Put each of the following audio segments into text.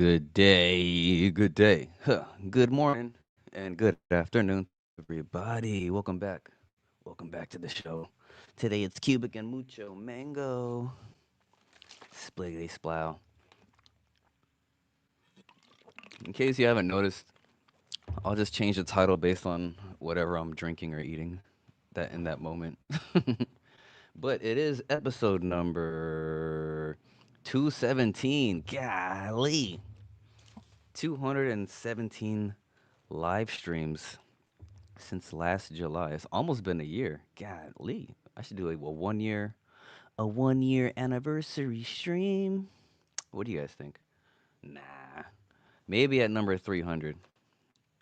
Good day, good morning, and good afternoon to everybody. Welcome back. Welcome back to the show. Today it's Qubic and Mucho Mango. Spliggity splow. In case you haven't noticed, I'll just change the title based on whatever I'm drinking or eating that in that moment. But it is episode number 217. Golly. 217 live streams since last July. It's almost been a year. Golly. I should do a 1 year anniversary stream. What do you guys think? Nah. Maybe at number 300.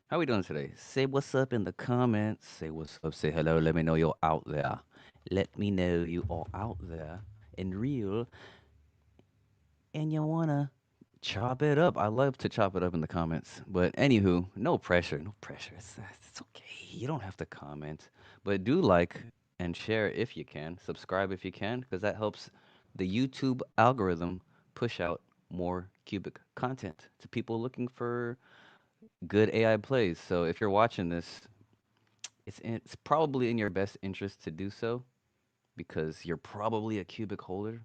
How we doing today? Say what's up in the comments. Say what's up. Say hello. Let me know you're out there. Let me know you are out there and real and you wanna chop it up. I love to chop it up in the comments. But anywho, no pressure. No pressure. It's okay. You don't have to comment. But do like and share if you can. Subscribe if you can, because that helps the YouTube algorithm push out more cubic content to people looking for good AI plays. So if you're watching this, it's probably in your best interest to do so because you're probably a cubic holder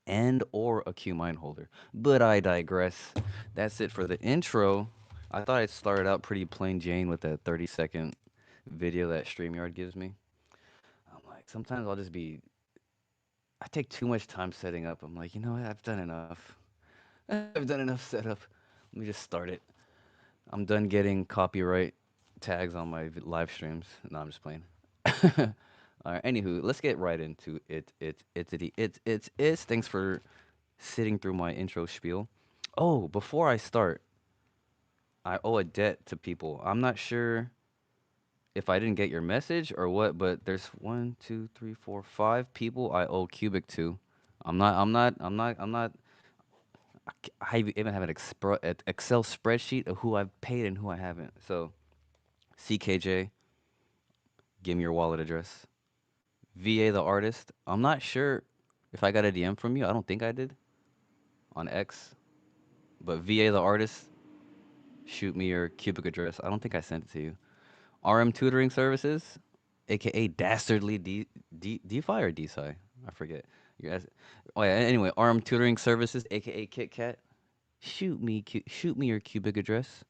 and or a Q mine holder. But I digress. That's it for the intro. I thought I'd start out pretty plain Jane with that 30-second video that StreamYard gives me. I'm like, sometimes I take too much time setting up. I'm like, you know what? I've done enough. I've done enough setup. Let me just start it. I'm done getting copyright tags on my live streams. No, I'm just playing. All right. Anywho, let's get right into it. It's. Thanks for sitting through my intro spiel. Oh, before I start, I owe a debt to people. I'm not sure if I didn't get your message or what, but there's one, two, three, four, five people I owe Qubic to. I'm not. I even have an Excel spreadsheet of who I've paid and who I haven't. So, CKJ, give me your wallet address. VA the artist. I'm not sure if I got a DM from you. I don't think I did on X, but VA the artist, shoot me your Qubic address. I don't think I sent it to you. RM Tutoring Services, aka Dastardly DeFi or DeSci. I forget. You guys. Oh yeah. Anyway, RM Tutoring Services, aka KitKat. Shoot me your Qubic address.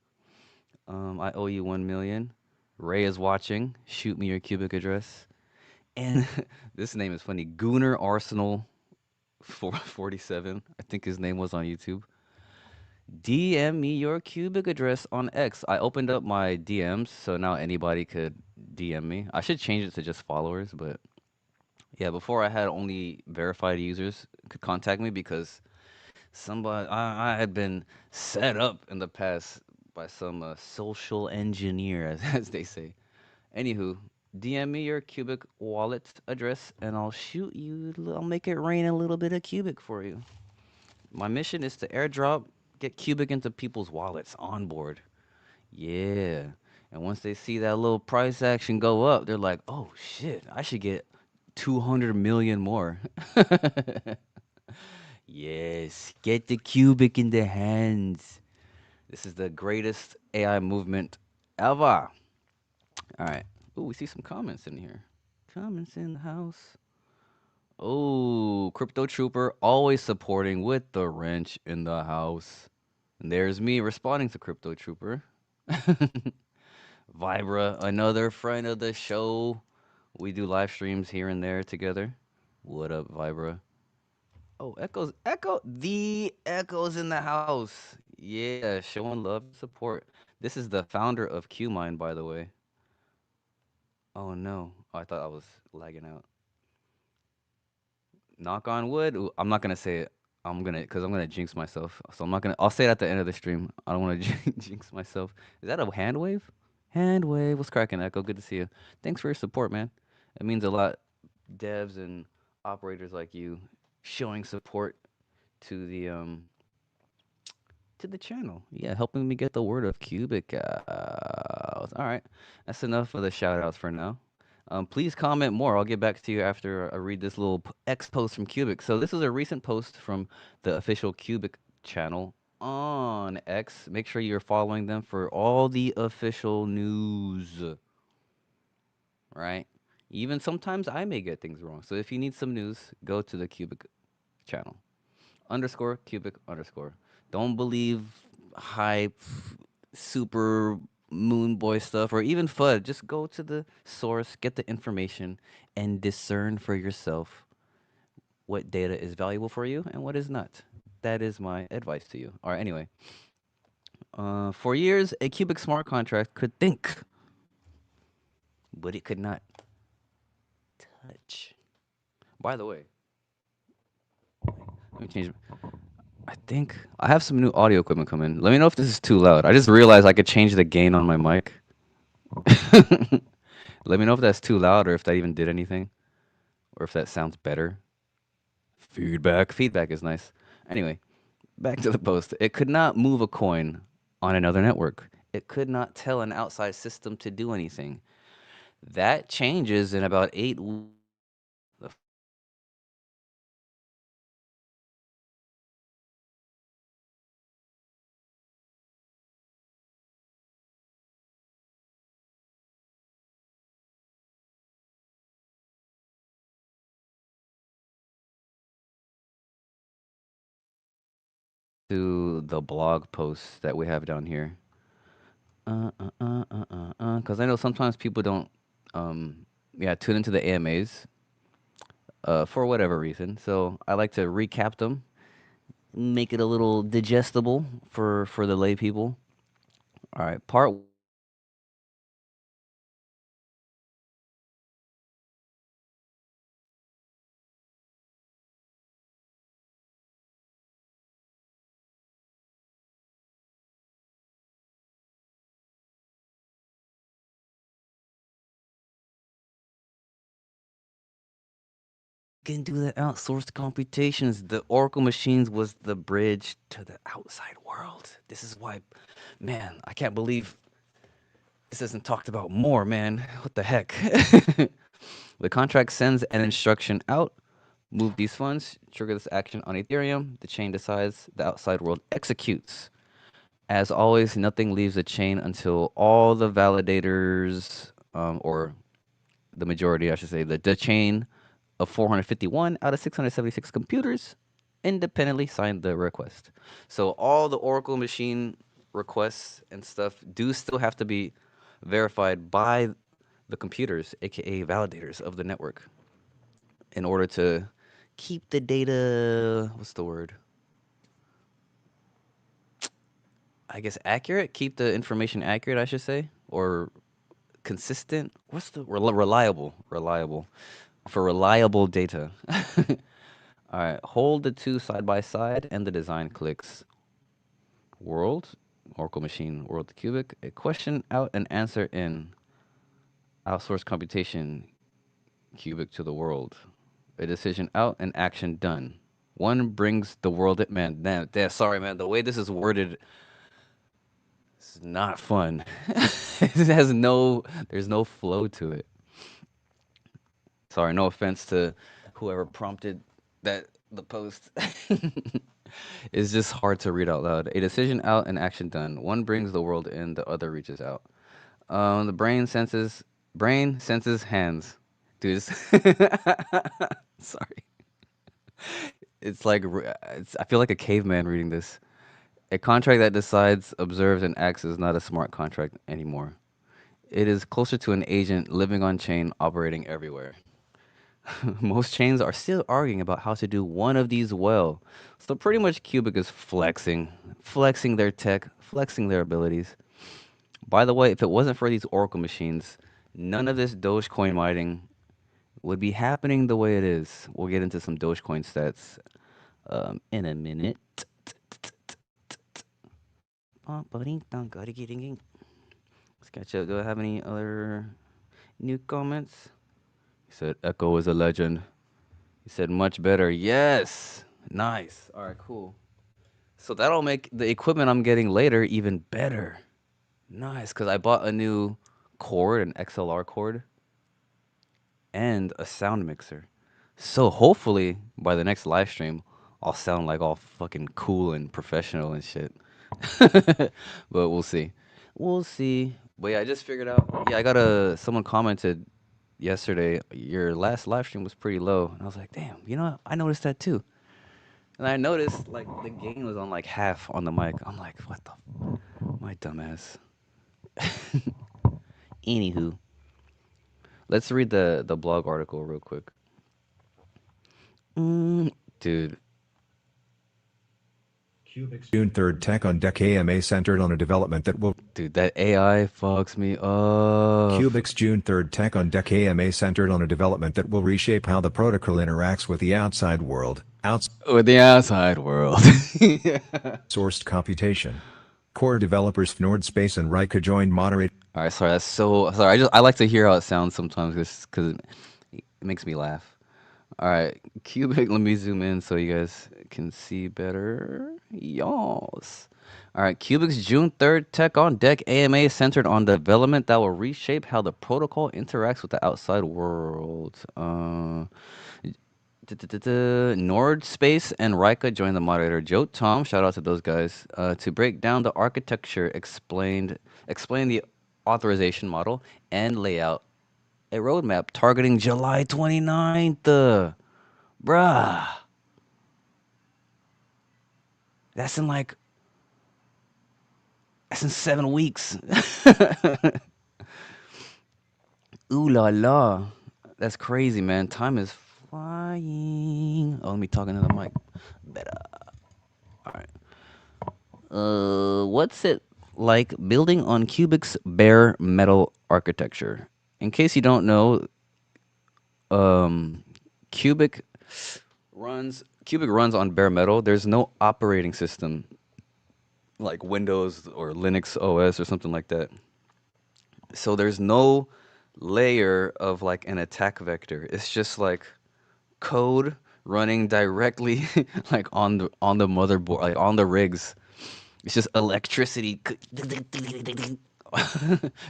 I owe you 1 million. Ray is watching. Shoot me your Qubic address. And this name is funny. Gooner Arsenal 447. I think his name was on YouTube. DM me your Qubic address on X. I opened up my DMs, so now anybody could DM me. I should change it to just followers, but yeah, before I had only verified users could contact me because I had been set up in the past by some social engineer, as they say. Anywho, DM me your Qubic wallet address, and I'll shoot you. I'll make it rain a little bit of Qubic for you. My mission is to airdrop, get Qubic into people's wallets on board. Yeah. And once they see that little price action go up, they're like, oh shit, I should get 200 million more. Yes, get the Qubic in the hands. This is the greatest AI movement ever. All right. Ooh, we see some comments in here. Comments in the house. Oh, Crypto Trooper always supporting with the wrench in the house. And there's me responding to Crypto Trooper. Vibra, another friend of the show. We do live streams here and there together. What up, Vibra? Oh, the Echo's in the house. Yeah, showing love and support. This is the founder of QMine, by the way. Oh no, I thought I was lagging out. Knock on wood. Ooh, I'm not gonna say it. Cause I'm gonna jinx myself. So I'm not gonna. I'll say it at the end of the stream. I don't want to jinx myself. Is that a hand wave? Hand wave. What's cracking, Echo? Good to see you. Thanks for your support, man. It means a lot. Devs and operators like you showing support to the channel. Yeah, helping me get the word of Qubic out. All right, that's enough of the shout outs for now. Please comment more. I'll get back to you after I read this little X post from Qubic. So this is a recent post from the official Qubic channel. on X. Make sure you're following them for all the official news, right? Even sometimes I may get things wrong. So if you need some news, go to the Qubic channel. Underscore Qubic underscore. Don't believe hype, super moon boy stuff, or even FUD. Just go to the source, get the information, and discern for yourself what data is valuable for you and what is not. That is my advice to you. All right, anyway. For years, a Qubic smart contract could think, but it could not touch. By the way, let me change. I think I have some new audio equipment coming. Let me know if this is too loud. I just realized I could change the gain on my mic. Let me know if that's too loud or if that even did anything or if that sounds better. Feedback. Feedback is nice. Anyway, back to the post. It could not move a coin on another network. It could not tell an outside system to do anything. That changes in about 8 weeks. To the blog posts that we have down here. Because I know sometimes people don't, yeah, tune into the AMAs for whatever reason. So I like to recap them, make it a little digestible for the lay people. All right, part can do the outsourced computations. The Oracle machines was the bridge to the outside world. This is why, man, I can't believe this isn't talked about more, man. What the heck? The contract sends an instruction out. Move these funds, trigger this action on Ethereum. The chain decides, the outside world executes. As always, nothing leaves the chain until all the validators, or the majority, I should say, the chain of 451 out of 676 computers independently signed the request. So all the Oracle machine requests and stuff do still have to be verified by the computers, aka validators of the network, in order to keep the data, what's the word? I guess accurate, keep the information accurate, I should say, or consistent. What's the reliable? Reliable for reliable data. All right, hold the two side by side, and the design clicks. World, Oracle machine, world cubic. A question out and answer in. Outsource computation, cubic to the world. A decision out and action done. One brings the world at man. Sorry, man. The way this is worded is not fun. It has no, there's no flow to it. Sorry, no offense to whoever prompted that the post. It's just hard to read out loud. A decision out and action done. One brings the world in, the other reaches out. The brain senses hands. Dude, sorry. It's like I feel like a caveman reading this. A contract that decides, observes, and acts is not a smart contract anymore. It is closer to an agent living on chain, operating everywhere. Most chains are still arguing about how to do one of these well. So pretty much Cubic is flexing their tech, flexing their abilities. By the way, if it wasn't for these Oracle machines, none of this Dogecoin mining would be happening the way it is. We'll get into some Dogecoin stats in a minute. Let's catch up. Do I have any other new comments? He said, Echo is a legend. He said, much better. Yes. Nice. All right, cool. So that'll make the equipment I'm getting later even better. Nice, because I bought a new cord, an XLR cord, and a sound mixer. So hopefully by the next live stream, I'll sound like all fucking cool and professional and shit. But we'll see. We'll see. But yeah, I just figured out. Yeah, I got a. Someone commented yesterday, your last live stream was pretty low, and I was like, damn. You know, what? I noticed that too. And I noticed like the gain was on like half on the mic. I'm like, what the, my dumbass. Anywho, let's read the blog article real quick. Dude, Qubic's June 3rd Tech on Deck AMA centered on a development that will. dude, that AI fucks me up. Qubic's June 3rd Tech on Deck AMA centered on a development that will reshape how the protocol interacts with the outside world. With the outside world. Outsourced computation. Core developers Fnord Space and Rika joined moderate. All right, sorry. That's so sorry. I like to hear how it sounds sometimes because it makes me laugh. All right, Qubic. Let me zoom in so you guys can see better. Y'alls. All right, Qubic's June 3rd Tech on Deck AMA centered on development that will reshape how the protocol interacts with the outside world. Nord Space and Rika joined the moderator Joe Tom. Shout out to those guys to break down the architecture, explain the authorization model, and lay out a roadmap targeting July 29th. Bruh, that's in like that's in 7 weeks. Ooh la la, that's crazy, man. Time is flying. Oh, let me talk into the mic. Better. All right. What's it like building on Qubic's bare metal architecture? In case you don't know, um, Qubic runs on bare metal. There's no operating system like Windows or Linux OS or something like that. So there's no layer of like an attack vector. It's just like code running directly like on the motherboard, like on the rigs. It's just electricity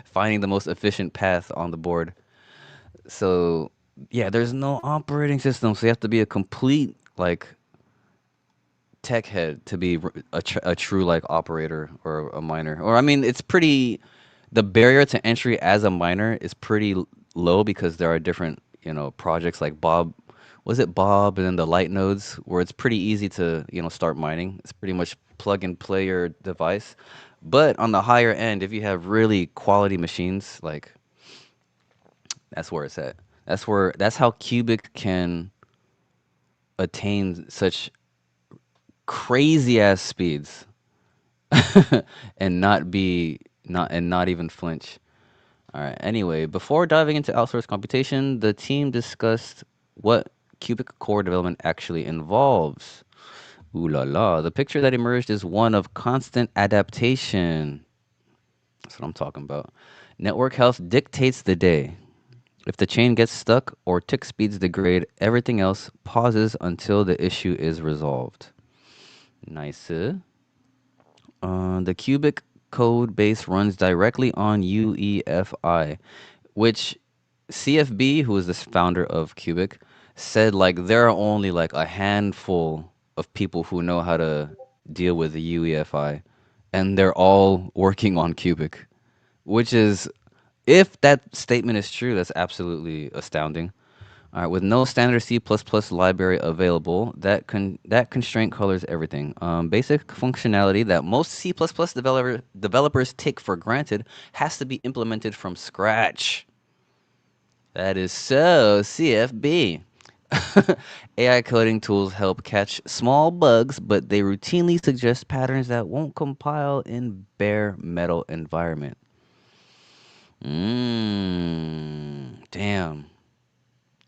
finding the most efficient path on the board. So yeah, there's no operating system, so you have to be a complete like tech head to be a true like operator or a miner. Or I mean, it's pretty. The barrier to entry as a miner is pretty low because there are different projects like Bob. Was it Bob and then the light nodes where it's pretty easy to start mining. It's pretty much plug and play your device. But on the higher end, if you have really quality machines, like that's where it's at. That's how Qubic can attain such crazy ass speeds and not even flinch. All right. Anyway, before diving into outsourced computation, the team discussed what Qubic core development actually involves. Ooh la la. The picture that emerged is one of constant adaptation. That's what I'm talking about. Network health dictates the day. If the chain gets stuck or tick speeds degrade, everything else pauses until the issue is resolved. Nice. The Qubic code base runs directly on UEFI, which CFB, who is the founder of Qubic, said like there are only like a handful of people who know how to deal with the UEFI, and they're all working on Qubic, which is, if that statement is true, that's absolutely astounding. All right, with no standard C++ library available, that constraint colors everything. Basic functionality that most C++ developers take for granted has to be implemented from scratch. That is so CFB. AI coding tools help catch small bugs, but they routinely suggest patterns that won't compile in bare metal environment. Damn.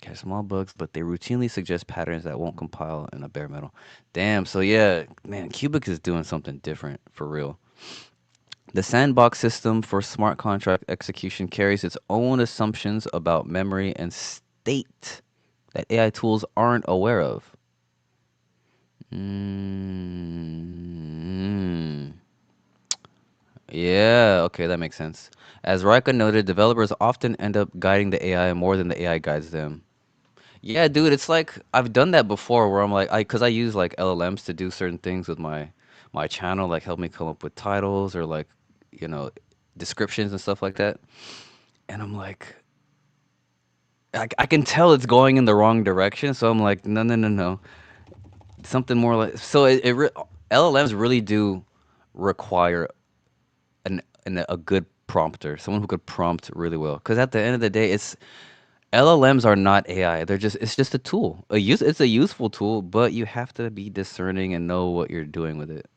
Catch small bugs, but they routinely suggest patterns that won't compile in a bare metal. Damn, so yeah, man, Qubic is doing something different for real. The sandbox system for smart contract execution carries its own assumptions about memory and state that AI tools aren't aware of. Yeah, okay, that makes sense. As Rika noted, developers often end up guiding the AI more than the AI guides them. Yeah, dude, it's like I've done that before where I'm like, because I use like LLMs to do certain things with my channel, like help me come up with titles or like, you know, descriptions and stuff like that. And I'm like, I can tell it's going in the wrong direction, so I'm like, no, no, no, no, something more like. So LLMs really do require a good prompter, someone who could prompt really well. Because at the end of the day, it's LLMs are not AI. It's just a tool. It's a useful tool, but you have to be discerning and know what you're doing with it.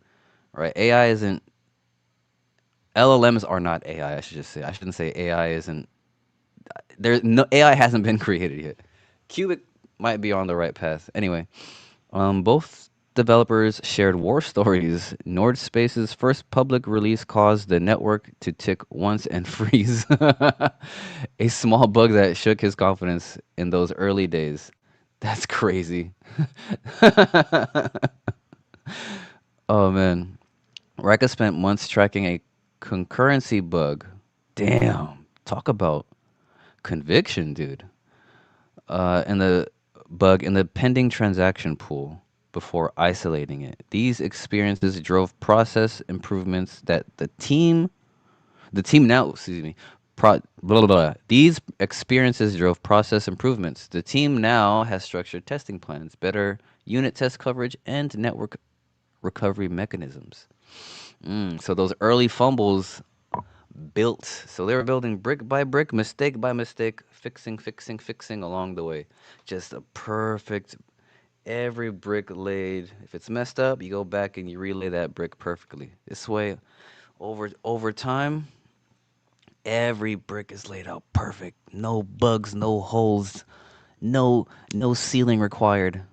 Right? AI isn't LLMs are not AI. I should just say. I shouldn't say AI isn't. There's no AI hasn't been created yet. Qubic might be on the right path. Anyway, both developers shared war stories. Nord Space's first public release caused the network to tick once and freeze. A small bug that shook his confidence in those early days. That's crazy. Oh man. Reka spent months tracking a concurrency bug. Damn. Talk about conviction, dude. And the bug in the pending transaction pool before isolating it. These experiences drove process improvements that the team now, excuse me, blah, blah, blah. These experiences drove process improvements. The team now has structured testing plans, better unit test coverage, and network recovery mechanisms. So those early fumbles built. So they were building brick by brick, mistake by mistake, fixing along the way. Just a perfect, every brick laid. If it's messed up, you go back and you relay that brick perfectly. This way, over time, every brick is laid out perfect. No bugs, no holes, no sealing required.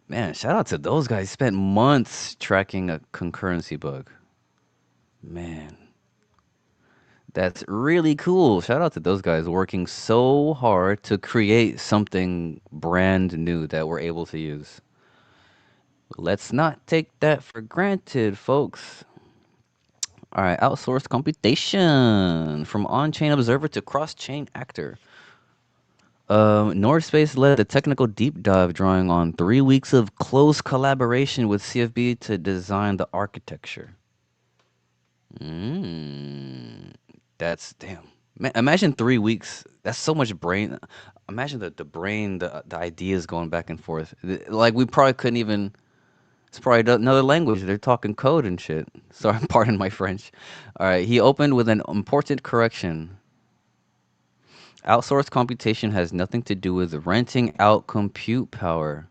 Man, shout out to those guys. Spent months tracking a concurrency bug. Man, that's really cool. Shout out to those guys working so hard to create something brand new that we're able to use. Let's not take that for granted, folks. All right, outsourced computation from on-chain observer to cross-chain actor. Nordspace led the technical deep dive, drawing on 3 weeks of close collaboration with CFB to design the architecture. Mm, that's damn. Imagine 3 weeks. That's so much brain. Imagine the brain, the ideas going back and forth. Like we probably couldn't even. It's probably another language. They're talking code and shit. Sorry, pardon my French. All right. He opened with an important correction. Outsourced computation has nothing to do with renting out compute power.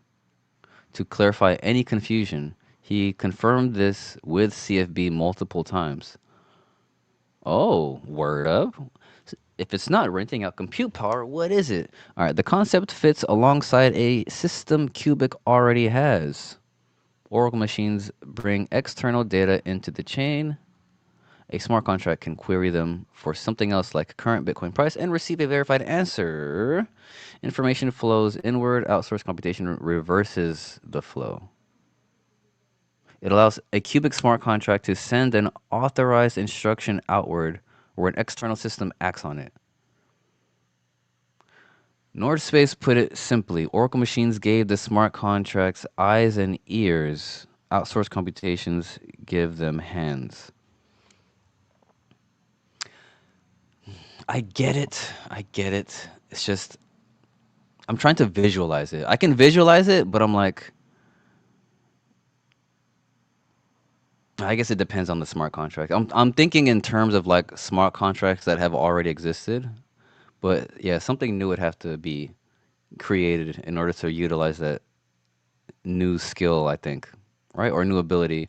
To clarify any confusion, he confirmed this with CFB multiple times. Oh, word up. If it's not renting out compute power, what is it? All right, the concept fits alongside a system Qubic already has. Oracle machines bring external data into the chain. A smart contract can query them for something else like current Bitcoin price and receive a verified answer. Information flows inward. Outsourced computation reverses the flow. It allows a Qubic smart contract to send an authorized instruction outward where an external system acts on it. Nordspace put it simply, Oracle machines gave the smart contracts eyes and ears. Outsourced computations give them hands. I get it. I get it. It's just I'm trying to visualize it. I can visualize it, but I'm like I guess it depends on the smart contract. I'm thinking in terms of like smart contracts that have already existed. But yeah, something new would have to be created in order to utilize that new skill, I think, right? Or new ability.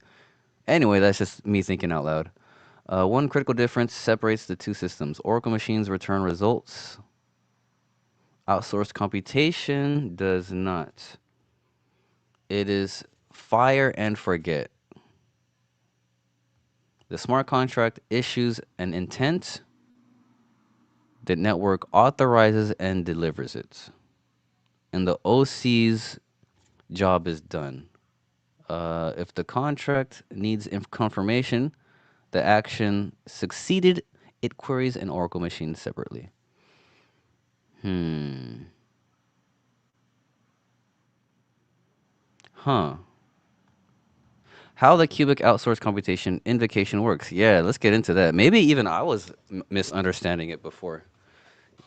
Anyway, that's just me thinking out loud. One critical difference separates the two systems. Oracle machines return results. Outsourced computation does not. It is fire and forget. The smart contract issues an intent. The network authorizes and delivers it. And the OC's job is done. If the contract needs confirmation, the action succeeded, it queries an Oracle machine separately. Hmm. Huh. How the Qubic outsourced computation invocation works. Yeah, let's get into that. Maybe even I was misunderstanding it before.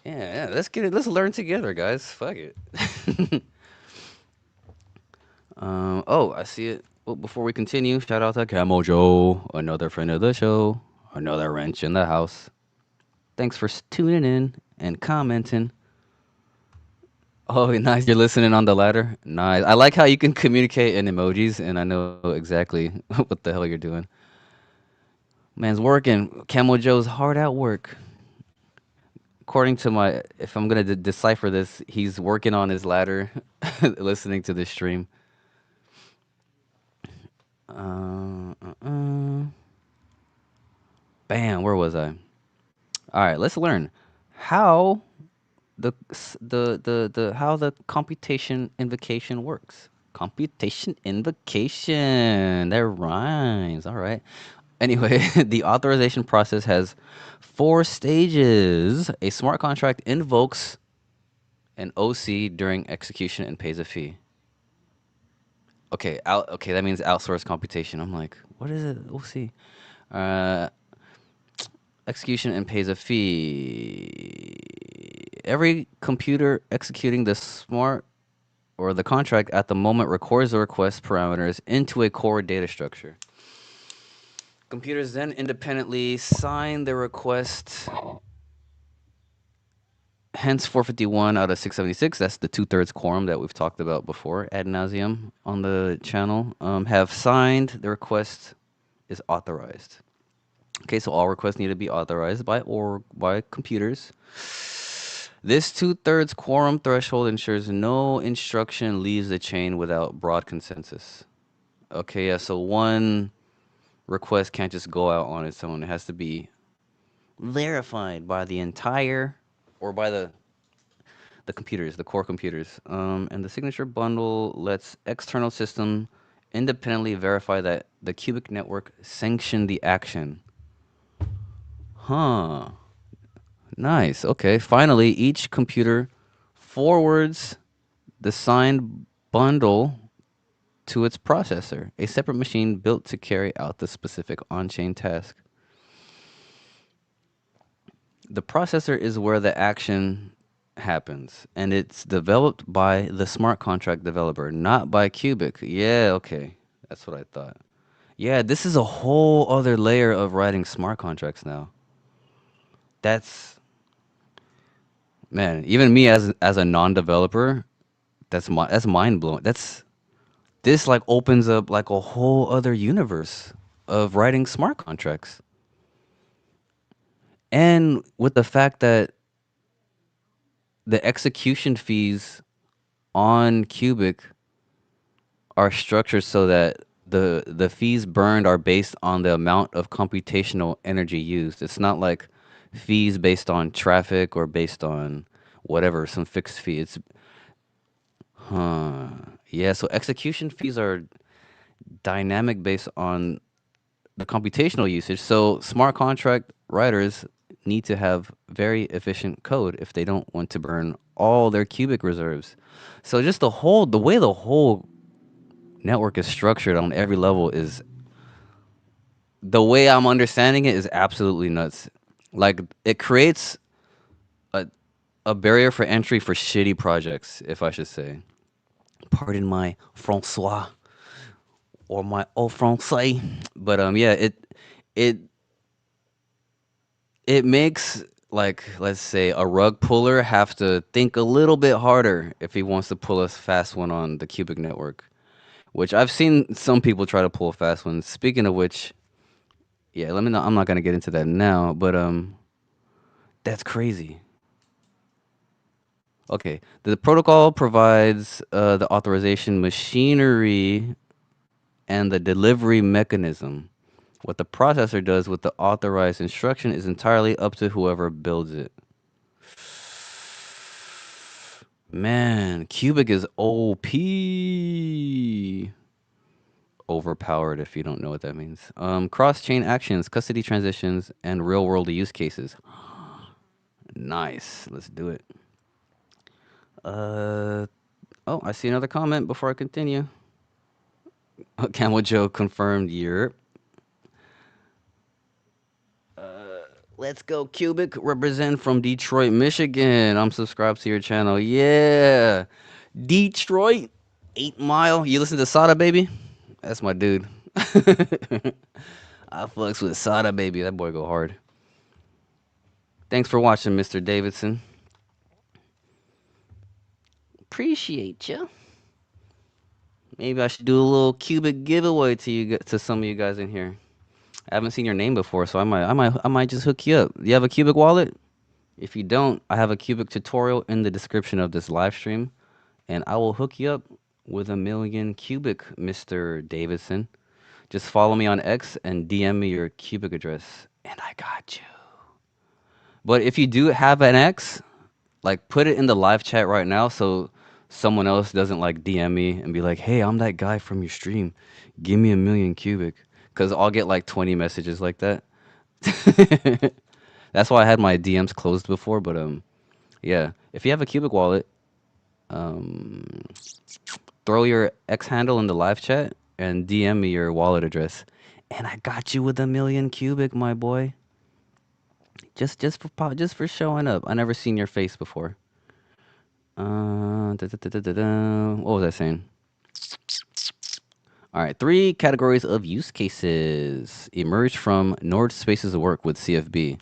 Yeah, let's get it. Let's learn together, guys. Fuck it. Oh, I see it. Well, before we continue, shout out to Camo Joe, another friend of the show, another wrench in the house. Thanks for tuning in and commenting. Oh, nice. You're listening on the ladder. Nice. I like how you can communicate in emojis, and I know exactly what the hell you're doing. Man's working. Camo Joe's hard at work. According to my, if I'm gonna decipher this, he's working on his ladder, listening to this stream. Uh. Bam. Where was I? All right. Let's learn how the how the computation invocation works. Computation invocation. That rhymes. All right. Anyway, the authorization process has 4 stages. A smart contract invokes an OC during execution and pays a fee. Okay, that means outsourced computation. I'm like, what is it? OC. Uh, execution and pays a fee. Every computer executing the smart or the contract at the moment records the request parameters into a core data structure. Computers then independently sign the request. Hence 451 out of 676. That's the 2/3 quorum that we've talked about before ad nauseum on the channel. Have signed the request is authorized. Okay, so all requests need to be authorized by computers. This 2/3 quorum threshold ensures no instruction leaves the chain without broad consensus. Okay, yeah, so one request can't just go out on its own. It has to be verified by the entire or by the computers, the core computers. And the signature bundle lets external system independently verify that the Qubic network sanctioned the action. Huh. Nice. Okay. Finally, each computer forwards the signed bundle to its processor, a separate machine built to carry out the specific on-chain task. The processor is where the action happens, and it's developed by the smart contract developer, not by Qubic. Yeah, okay. That's what I thought. Yeah, this is a whole other layer of writing smart contracts now. That's man, even me as a non-developer, that's mind blowing. That's this like opens up like a whole other universe of writing smart contracts. And with the fact that the execution fees on Qubic are structured so that the fees burned are based on the amount of computational energy used. It's not like fees based on traffic or based on whatever, some fixed fee. It's huh. Yeah, so execution fees are dynamic based on the computational usage. So smart contract writers need to have very efficient code if they don't want to burn all their Qubic reserves. So just the way the whole network is structured on every level is the way I'm understanding it is absolutely nuts. Like it creates a a barrier for entry for shitty projects, if I should say. Pardon my Francois or my au français, but yeah, it it makes like let's say a rug puller have to think a little bit harder if he wants to pull a fast one on the Qubic network, which I've seen some people try to pull a fast one. Speaking of which, yeah, let me know. I'm not gonna get into that now, but that's crazy. Okay, the protocol provides the authorization machinery and the delivery mechanism. What the processor does with the authorized instruction is entirely up to whoever builds it. Man, Qubic is OP. Overpowered if you don't know what that means. Cross-chain actions, custody transitions, and real-world use cases. Nice. Let's do it. Uh oh, I see another comment before I continue. Camel Joe confirmed. Let's go, Qubic. Represent from Detroit, Michigan. I'm subscribed to your channel. Yeah. Detroit, 8 Mile. You listen to Sada Baby? That's my dude. I fucks with Sada Baby. That boy go hard. Thanks for watching, Mr. Davidson. Appreciate you. Maybe I should do a little Qubic giveaway to to some of you guys in here. I haven't seen your name before, so I might just hook you up. You have a Qubic wallet? If you don't, I have a Qubic tutorial in the description of this live stream, and I will hook you up with 1,000,000 Qubic, Mr. Davidson. Just follow me on X and DM me your Qubic address, and I got you. But if you do have an X, like put it in the live chat right now so someone else doesn't like DM me and be like, "Hey, I'm that guy from your stream. Give me 1,000,000 Qubic." Cuz I'll get like 20 messages like that. That's why I had my DMs closed before, but yeah, if you have a Qubic wallet, um throw your X handle in the live chat and DM me your wallet address. And I got you with 1,000,000 Qubic, my boy. Just for showing up. I never seen your face before. What was I saying? All right, 3 categories of use cases emerged from Nord Space's work with CFB.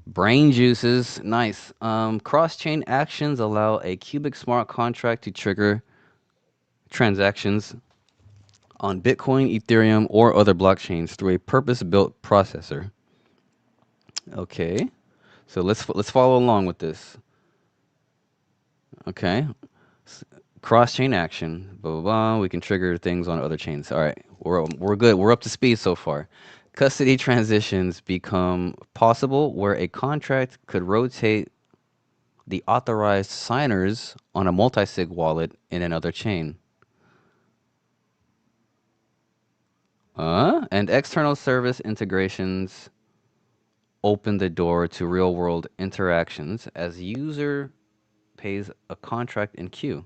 Brain juices, nice. Cross-chain actions allow a Qubic smart contract to trigger transactions on Bitcoin, Ethereum, or other blockchains through a purpose-built processor. Okay, so let's follow along with this. Okay, cross-chain action, blah, blah, blah. We can trigger things on other chains. All right, we're good. We're up to speed so far. Custody transitions become possible where a contract could rotate the authorized signers on a multi-sig wallet in another chain. And external service integrations open the door to real-world interactions as user pays a contract in queue.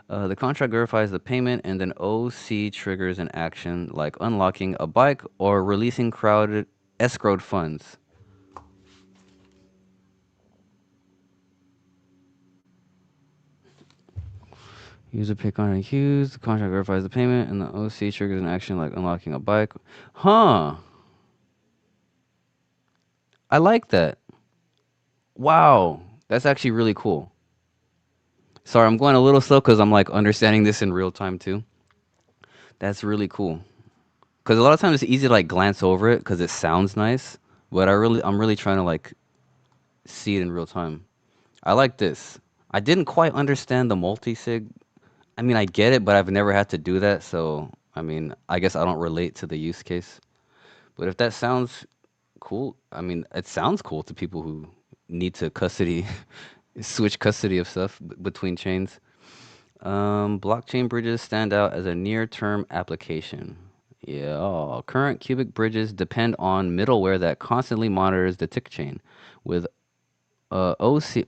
The contract verifies the payment, and then OC triggers an action like unlocking a bike or releasing crowded escrowed funds. User pay contract queues. The contract verifies the payment, and the OC triggers an action like unlocking a bike. Huh. I like that. Wow. That's actually really cool. Sorry, I'm going a little slow because I'm like understanding this in real time too. That's really cool. Because a lot of times it's easy to like glance over it because it sounds nice, but I'm really trying to like see it in real time. I like this. I didn't quite understand the multi-sig. I mean, I get it, but I've never had to do that, so I mean, I guess I don't relate to the use case. But if that sounds cool, I mean, it sounds cool to people who need to custody, switch custody of stuff between chains. Blockchain bridges stand out as a near-term application. Yeah, current Qubic bridges depend on middleware that constantly monitors the tick chain, with OC,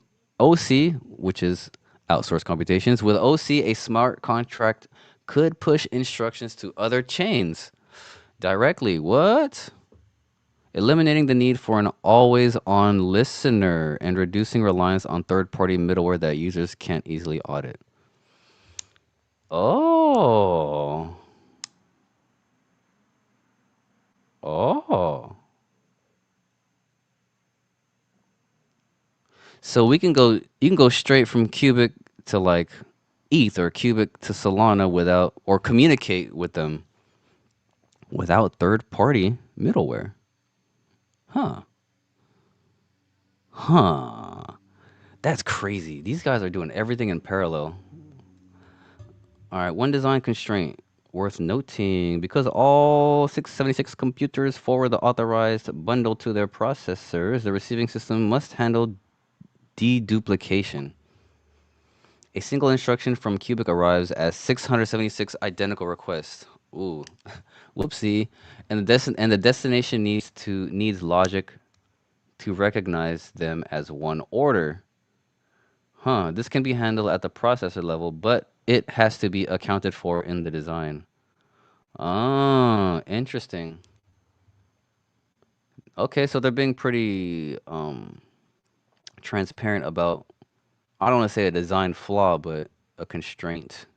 which is outsourced computations. With OC, a smart contract could push instructions to other chains directly. What? Eliminating the need for an always-on listener and reducing reliance on third-party middleware that users can't easily audit. Oh. Oh. So you can go straight from Qubic to like ETH or Qubic to Solana without, or communicate with them without third-party middleware. Huh. Huh. That's crazy. These guys are doing everything in parallel. All right, one design constraint worth noting. Because all 676 computers forward the authorized bundle to their processors, the receiving system must handle deduplication. A single instruction from Qubic arrives as 676 identical requests. Ooh, whoopsie. And the destination needs logic to recognize them as one order. Huh, this can be handled at the processor level, but it has to be accounted for in the design. Oh, interesting. Okay, so they're being pretty transparent about, I don't want to say a design flaw, but a constraint.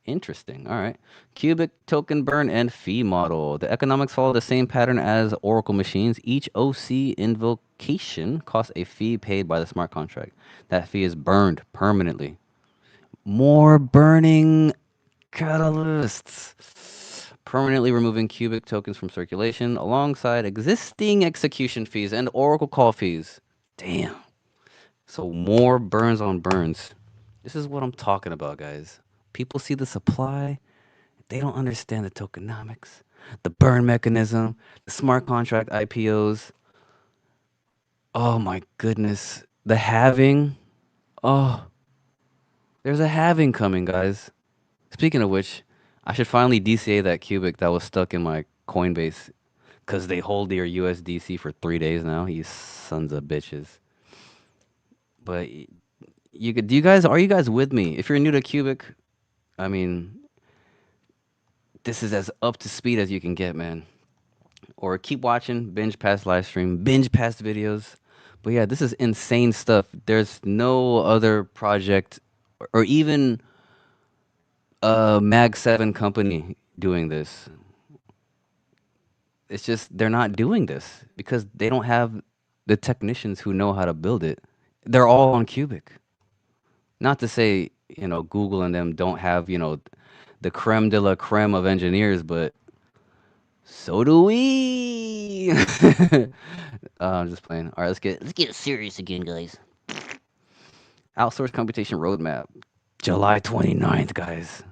Interesting. All right. Cubic token burn and fee model. The economics follow the same pattern as Oracle machines. Each OC invocation costs a fee paid by the smart contract. That fee is burned permanently. More burning catalysts. Permanently removing Cubic tokens from circulation alongside existing execution fees and Oracle call fees. Damn. So more burns on burns. This is what I'm talking about, guys. People see the supply, they don't understand the tokenomics, the burn mechanism, the smart contract IPOs. Oh my goodness. The halving. Oh, there's a halving coming, guys. Speaking of which, I should finally DCA that cubic that was stuck in my Coinbase because they hold their USDC for 3 days now. You sons of bitches. But you could, do you guys, are you guys with me? If you're new to cubic, I mean, this is as up to speed as you can get, man. Or keep watching, binge past live stream, binge past videos. But yeah, this is insane stuff. There's no other project or even a Mag 7 company doing this. It's just they're not doing this because they don't have the technicians who know how to build it. They're all on Cubic. Not to say, Google and them don't have, the creme de la creme of engineers, but so do we. I'm just playing. All right, let's get serious again, guys. Outsourced computation roadmap, July 29th, guys.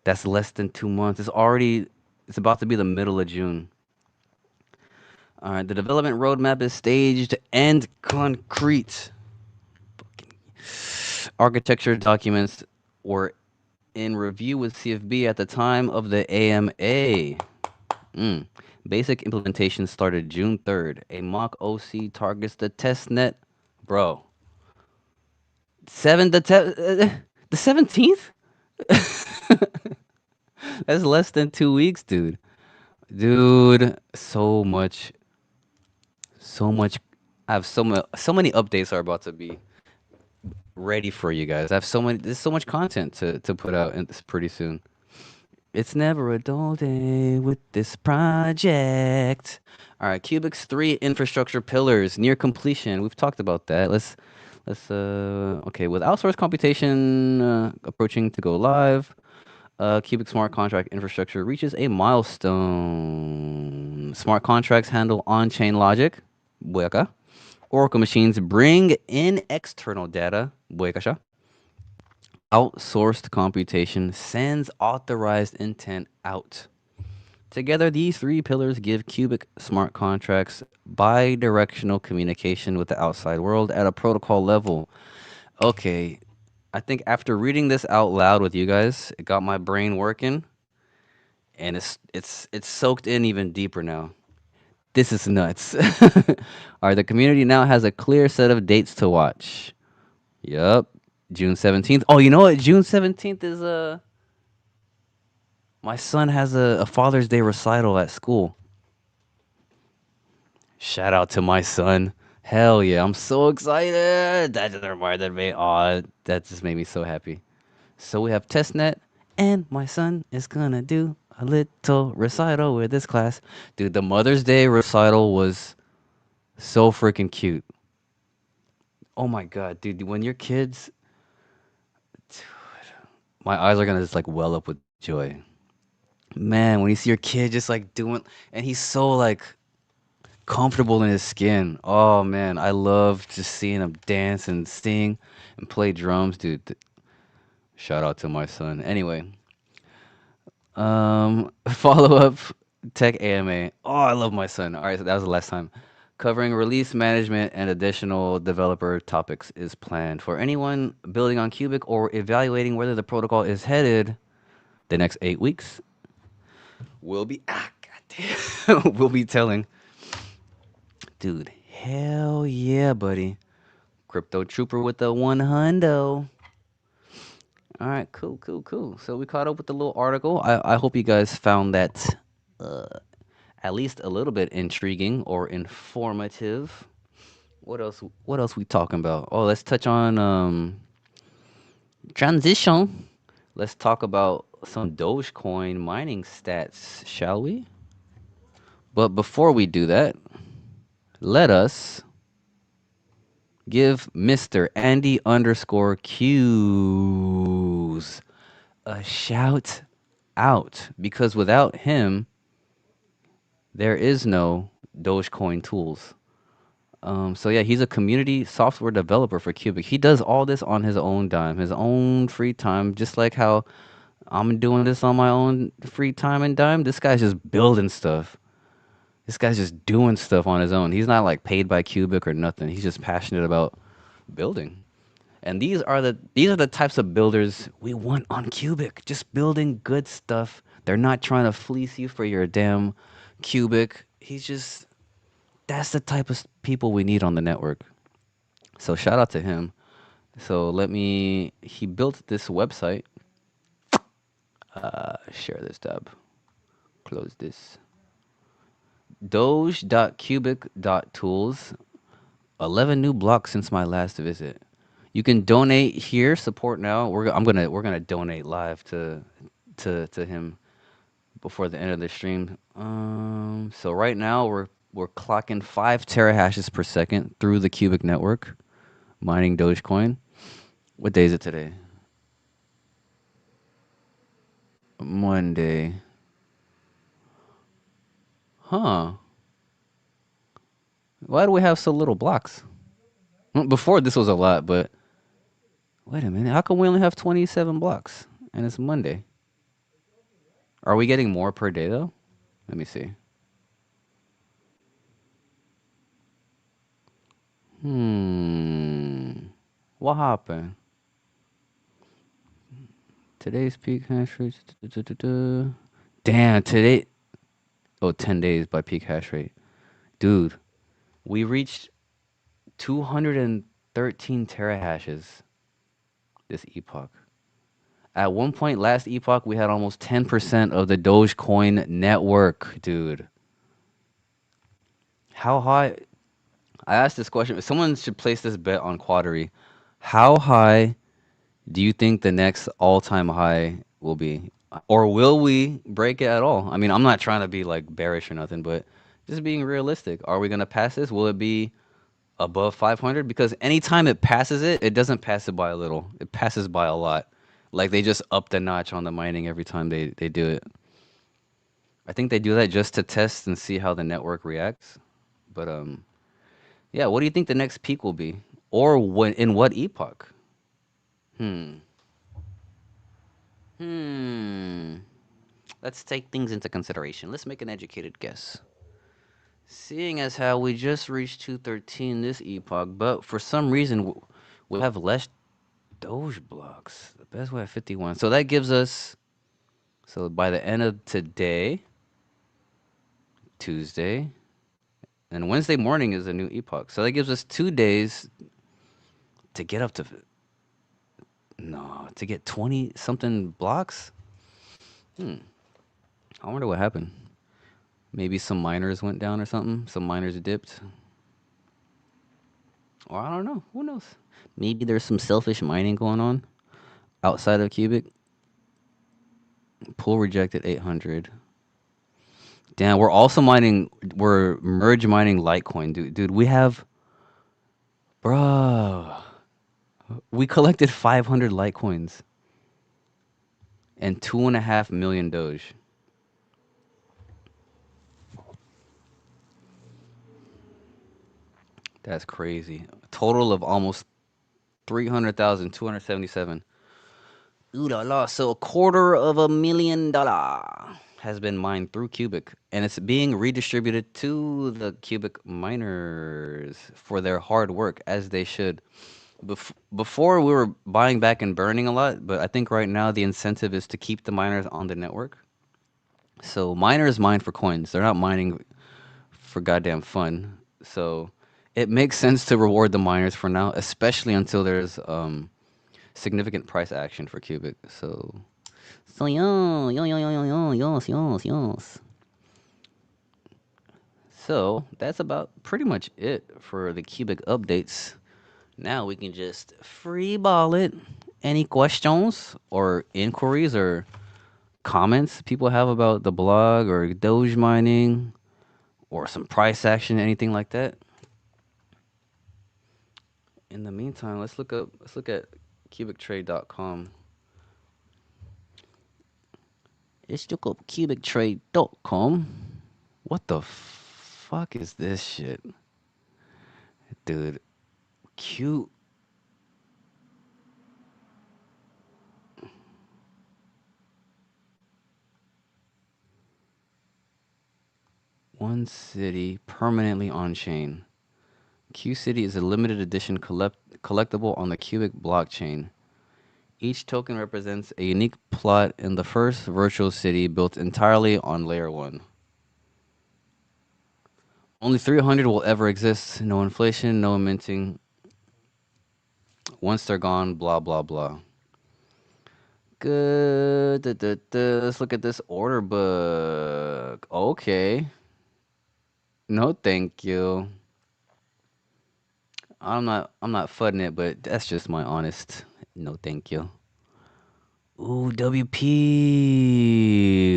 That's less than 2 months. It's about to be the middle of June. All right, the development roadmap is staged and concrete. Architecture documents were in review with CFB at the time of the AMA. Mm. Basic implementation started June 3rd. A mock OC targets the testnet. Bro. The 17th? That's less than 2 weeks, dude. Dude, so much. I have so many updates are about to be ready for you guys. There's so much content to put out pretty soon. It's never a dull day with this project. All right, Cubic's 3 infrastructure pillars near completion. We've talked about that. Okay, with outsourced computation approaching to go live, Cubic smart contract infrastructure reaches a milestone. Smart contracts handle on-chain logic. Bueka. Oracle machines bring in external data. Bueka. Outsourced computation sends authorized intent out. Together, these 3 pillars give Cubic smart contracts bi-directional communication with the outside world at a protocol level. Okay, I think after reading this out loud with you guys, it got my brain working, and it's soaked in even deeper now. This is nuts. All right, the community now has a clear set of dates to watch. Yup, June 17th. Oh, you know what? June 17th is my son has a Father's Day recital at school. Shout out to my son. Hell yeah, I'm so excited. That just reminded me. Oh, that just made me so happy. So we have testnet, and my son is gonna do a little recital with this class. Dude, the Mother's Day recital was so freaking cute. Oh my god, dude, when your kids, my eyes are gonna just like well up with joy. Man, when you see your kid just like doing, and he's so like comfortable in his skin. Oh man, I love just seeing him dance and sing and play drums, dude. Shout out to my son. Anyway, follow up tech AMA. Oh, I love my son. All right, so that was the last time. Covering release management and additional developer topics is planned for anyone building on Cubic or evaluating whether the protocol is headed the next 8 weeks. We'll be goddamn, we'll be telling, dude. Hell yeah, buddy. Crypto Trooper with the 100. All right, cool, cool, cool. So we caught up with the little article. I hope you guys found that uh, at least a little bit intriguing or informative. What else? What else we talking about? Oh, let's touch on transition. Let's talk about some Dogecoin mining stats, shall we? But before we do that, let us give Mr. Andy underscore Q's a shout out because without him, there is no Dogecoin tools. So yeah, he's a community software developer for Qubic. He does all this on his own dime, his own free time, just like how I'm doing this on my own free time and dime. This guy's just building stuff. This guy's just doing stuff on his own. He's not like paid by Qubic or nothing. He's just passionate about building. And these are the types of builders we want on Qubic. Just building good stuff. They're not trying to fleece you for your damn Qubic. That's the type of people we need on the network. So shout out to him. So he built this website. Share this tab. Close this. Doge.cubic.tools. 11 new blocks since my last visit. You can donate here, support now. We're gonna donate live to him before the end of the stream. So right now we're clocking 5 terahashes per second through the Qubic network, mining Dogecoin. What day is it today? Monday. Huh. Why do we have so little blocks? Well, before this was a lot, but wait a minute. How come we only have 27 blocks and it's Monday? Are we getting more per day though? Let me see. What happened? Today's peak hash rate. Damn, today. Oh, 10 days by peak hash rate. Dude, we reached 213 terahashes this epoch. At one point last epoch, we had almost 10% of the Dogecoin network, dude. How high? I asked this question. Someone should place this bet on Quadery. How high do you think the next all-time high will be? Or will we break it at all? I mean, I'm not trying to be like bearish or nothing, but just being realistic. Are we going to pass this? Will it be above 500? Because anytime it passes it, it doesn't pass it by a little. It passes by a lot. Like they just up the notch on the mining every time they do it. I think they do that just to test and see how the network reacts. But yeah, what do you think the next peak will be? Or in what epoch? Hmm. Hmm. Let's take things into consideration. Let's make an educated guess. Seeing as how we just reached 213 this epoch, but for some reason we have less Doge blocks. The best way at 51. So that gives us, so by the end of today, Tuesday, and Wednesday morning is a new epoch. So that gives us 2 days to get up to, no, to get 20 something blocks. I wonder what happened. Maybe some miners went down or something. Some miners dipped. Or I don't know. Who knows? Maybe there's some selfish mining going on outside of Qubic. Pool rejected 800. Damn, we're also mining. We're merge mining Litecoin, dude. We have, bro. We collected 500 Litecoins and 2.5 million Doge. That's crazy. A total of almost 300,277. Ooh la la. So $250,000 has been mined through Qubic, and it's being redistributed to the Qubic miners for their hard work, as they should. Before we were buying back and burning a lot, but I think right now the incentive is to keep the miners on the network. So miners mine for coins. They're not mining for goddamn fun. So it makes sense to reward the miners for now, especially until there's significant price action for Qubic. So yeah, yeah, yeah, yeah, yeah, yes, yes, yes. So that's about pretty much it for the Qubic updates. Now we can just free ball it. Any questions or inquiries or comments people have about the blog or Doge mining or some price action, anything like that? In the meantime, let's look at cubictrade.com. Let's look up cubictrade.com. What the fuck is this shit? Dude, cute. One city permanently on chain. Q City is a limited edition collectible on the Qubic blockchain. Each token represents a unique plot in the first virtual city built entirely on layer 1. Only 300 will ever exist. No inflation, no minting. Once they're gone, blah, blah, blah. Good. Let's look at this order book. Okay. No, thank you. I'm not fudding it, but that's just my honest no thank you. Ooh, WP.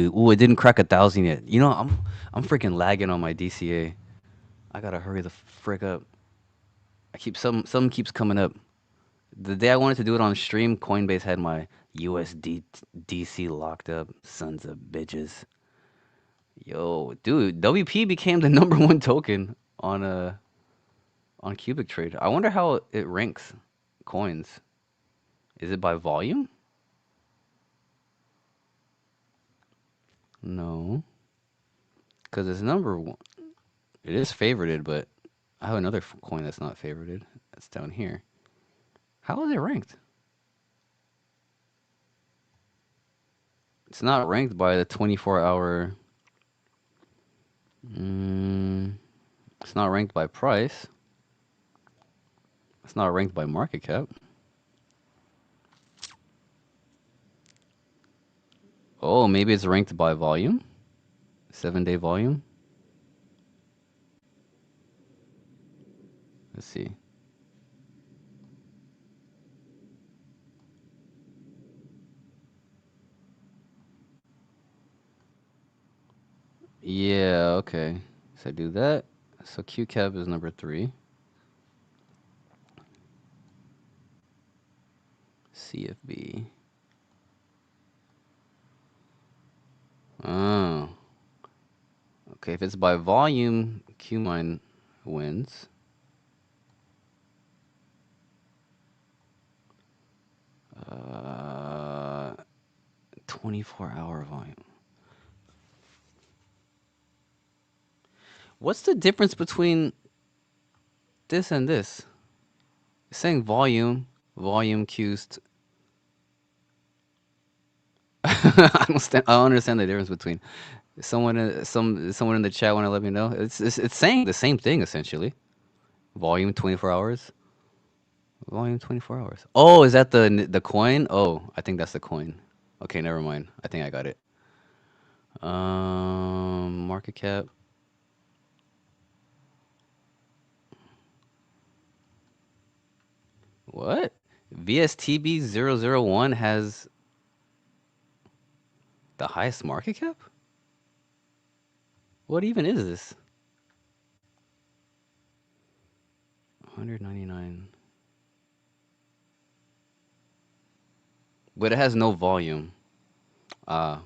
Ooh, it didn't crack 1,000 yet. You know, I'm freaking lagging on my DCA. I gotta hurry the frick up. Some keeps coming up. The day I wanted to do it on stream, Coinbase had my USD DC locked up. Sons of bitches. Yo, dude, WP became the number one token on Qubic Trade. I wonder how it ranks coins. Is it by volume? No, because it's number one. It is favorited, but I have another coin that's not favorited. That's down here. How is it ranked? It's not ranked by the 24-hour. Mm, it's not ranked by price. It's not ranked by market cap. Oh, maybe it's ranked by volume. 7-day volume. Let's see. Yeah, okay. So I do that. So QCAP is number 3. CFB. Oh. Okay, if it's by volume, QMine wins. 24-hour volume. What's the difference between this and this? It's saying volume Q's. I don't understand the difference between someone in the chat want to let me know. It's saying the same thing essentially. Volume 24 hours. Volume 24 hours. Oh, is that the coin? Oh, I think that's the coin. Okay, never mind. I think I got it. Market cap. What? VSTB001 has the highest market cap? What even is this? 199. But it has no volume. Ah,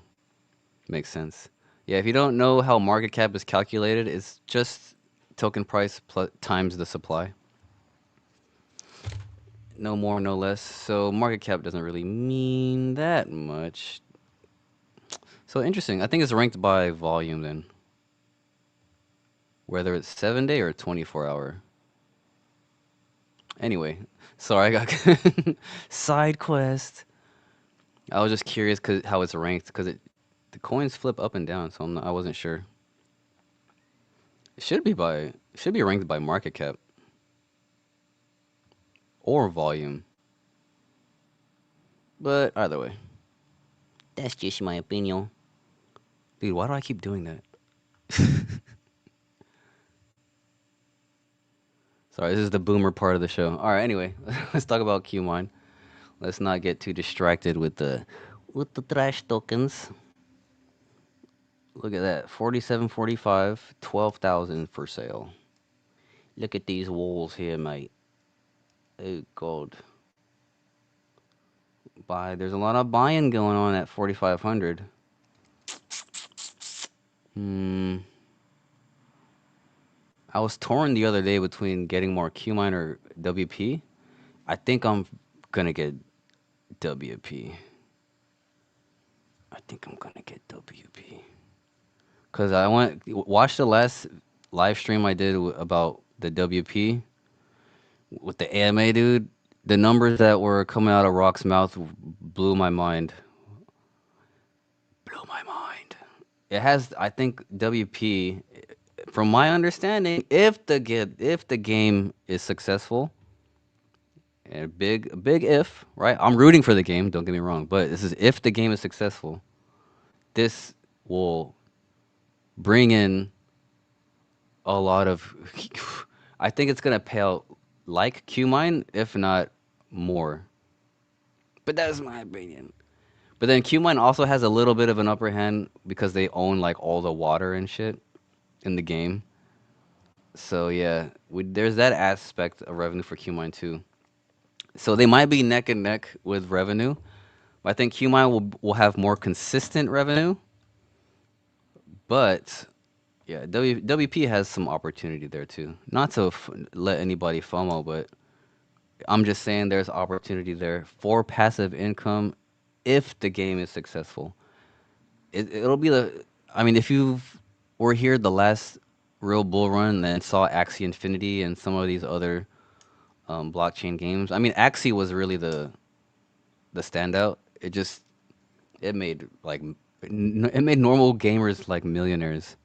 makes sense. Yeah, if you don't know how market cap is calculated, it's just token price plus times the supply. No more, no less. So market cap doesn't really mean that much. So interesting. I think it's ranked by volume then. Whether it's 7-day or 24-hour. Anyway, sorry, I got side quest. I was just curious how it's ranked because the coins flip up and down, so I wasn't sure. It should be ranked by market cap or volume. But either way, that's just my opinion. Dude, why do I keep doing that? Sorry, this is the boomer part of the show. All right, anyway, let's talk about Qmine. Let's not get too distracted with the trash tokens. Look at that, 47.45, 12,000 for sale. Look at these walls here, mate. Oh god. Buy. There's a lot of buying going on at 4,500. Hmm. I was torn the other day between getting more Qmine or WP. I think I'm gonna get WP. I think I'm gonna get WP. Cause I went watch the last live stream I did about the WP with the AMA, dude. The numbers that were coming out of Rock's mouth blew my mind. Blew my mind. It has, I think, WP. From my understanding, if the game is successful, and a big if, right? I'm rooting for the game. Don't get me wrong, but this is if the game is successful. This will bring in a lot of. I think it's gonna pay out like Qmine, if not more. But that's my opinion. But then Qmine also has a little bit of an upper hand because they own like all the water and shit in the game. So yeah, there's that aspect of revenue for Qmine too. So they might be neck and neck with revenue. But I think Qmine will have more consistent revenue. But yeah, WP has some opportunity there too. Not to let anybody FOMO, but I'm just saying there's opportunity there for passive income if the game is successful. It'll be the. I mean, if you were here the last real bull run and saw Axie Infinity and some of these other blockchain games. I mean, Axie was really the standout. It made like it made normal gamers like millionaires.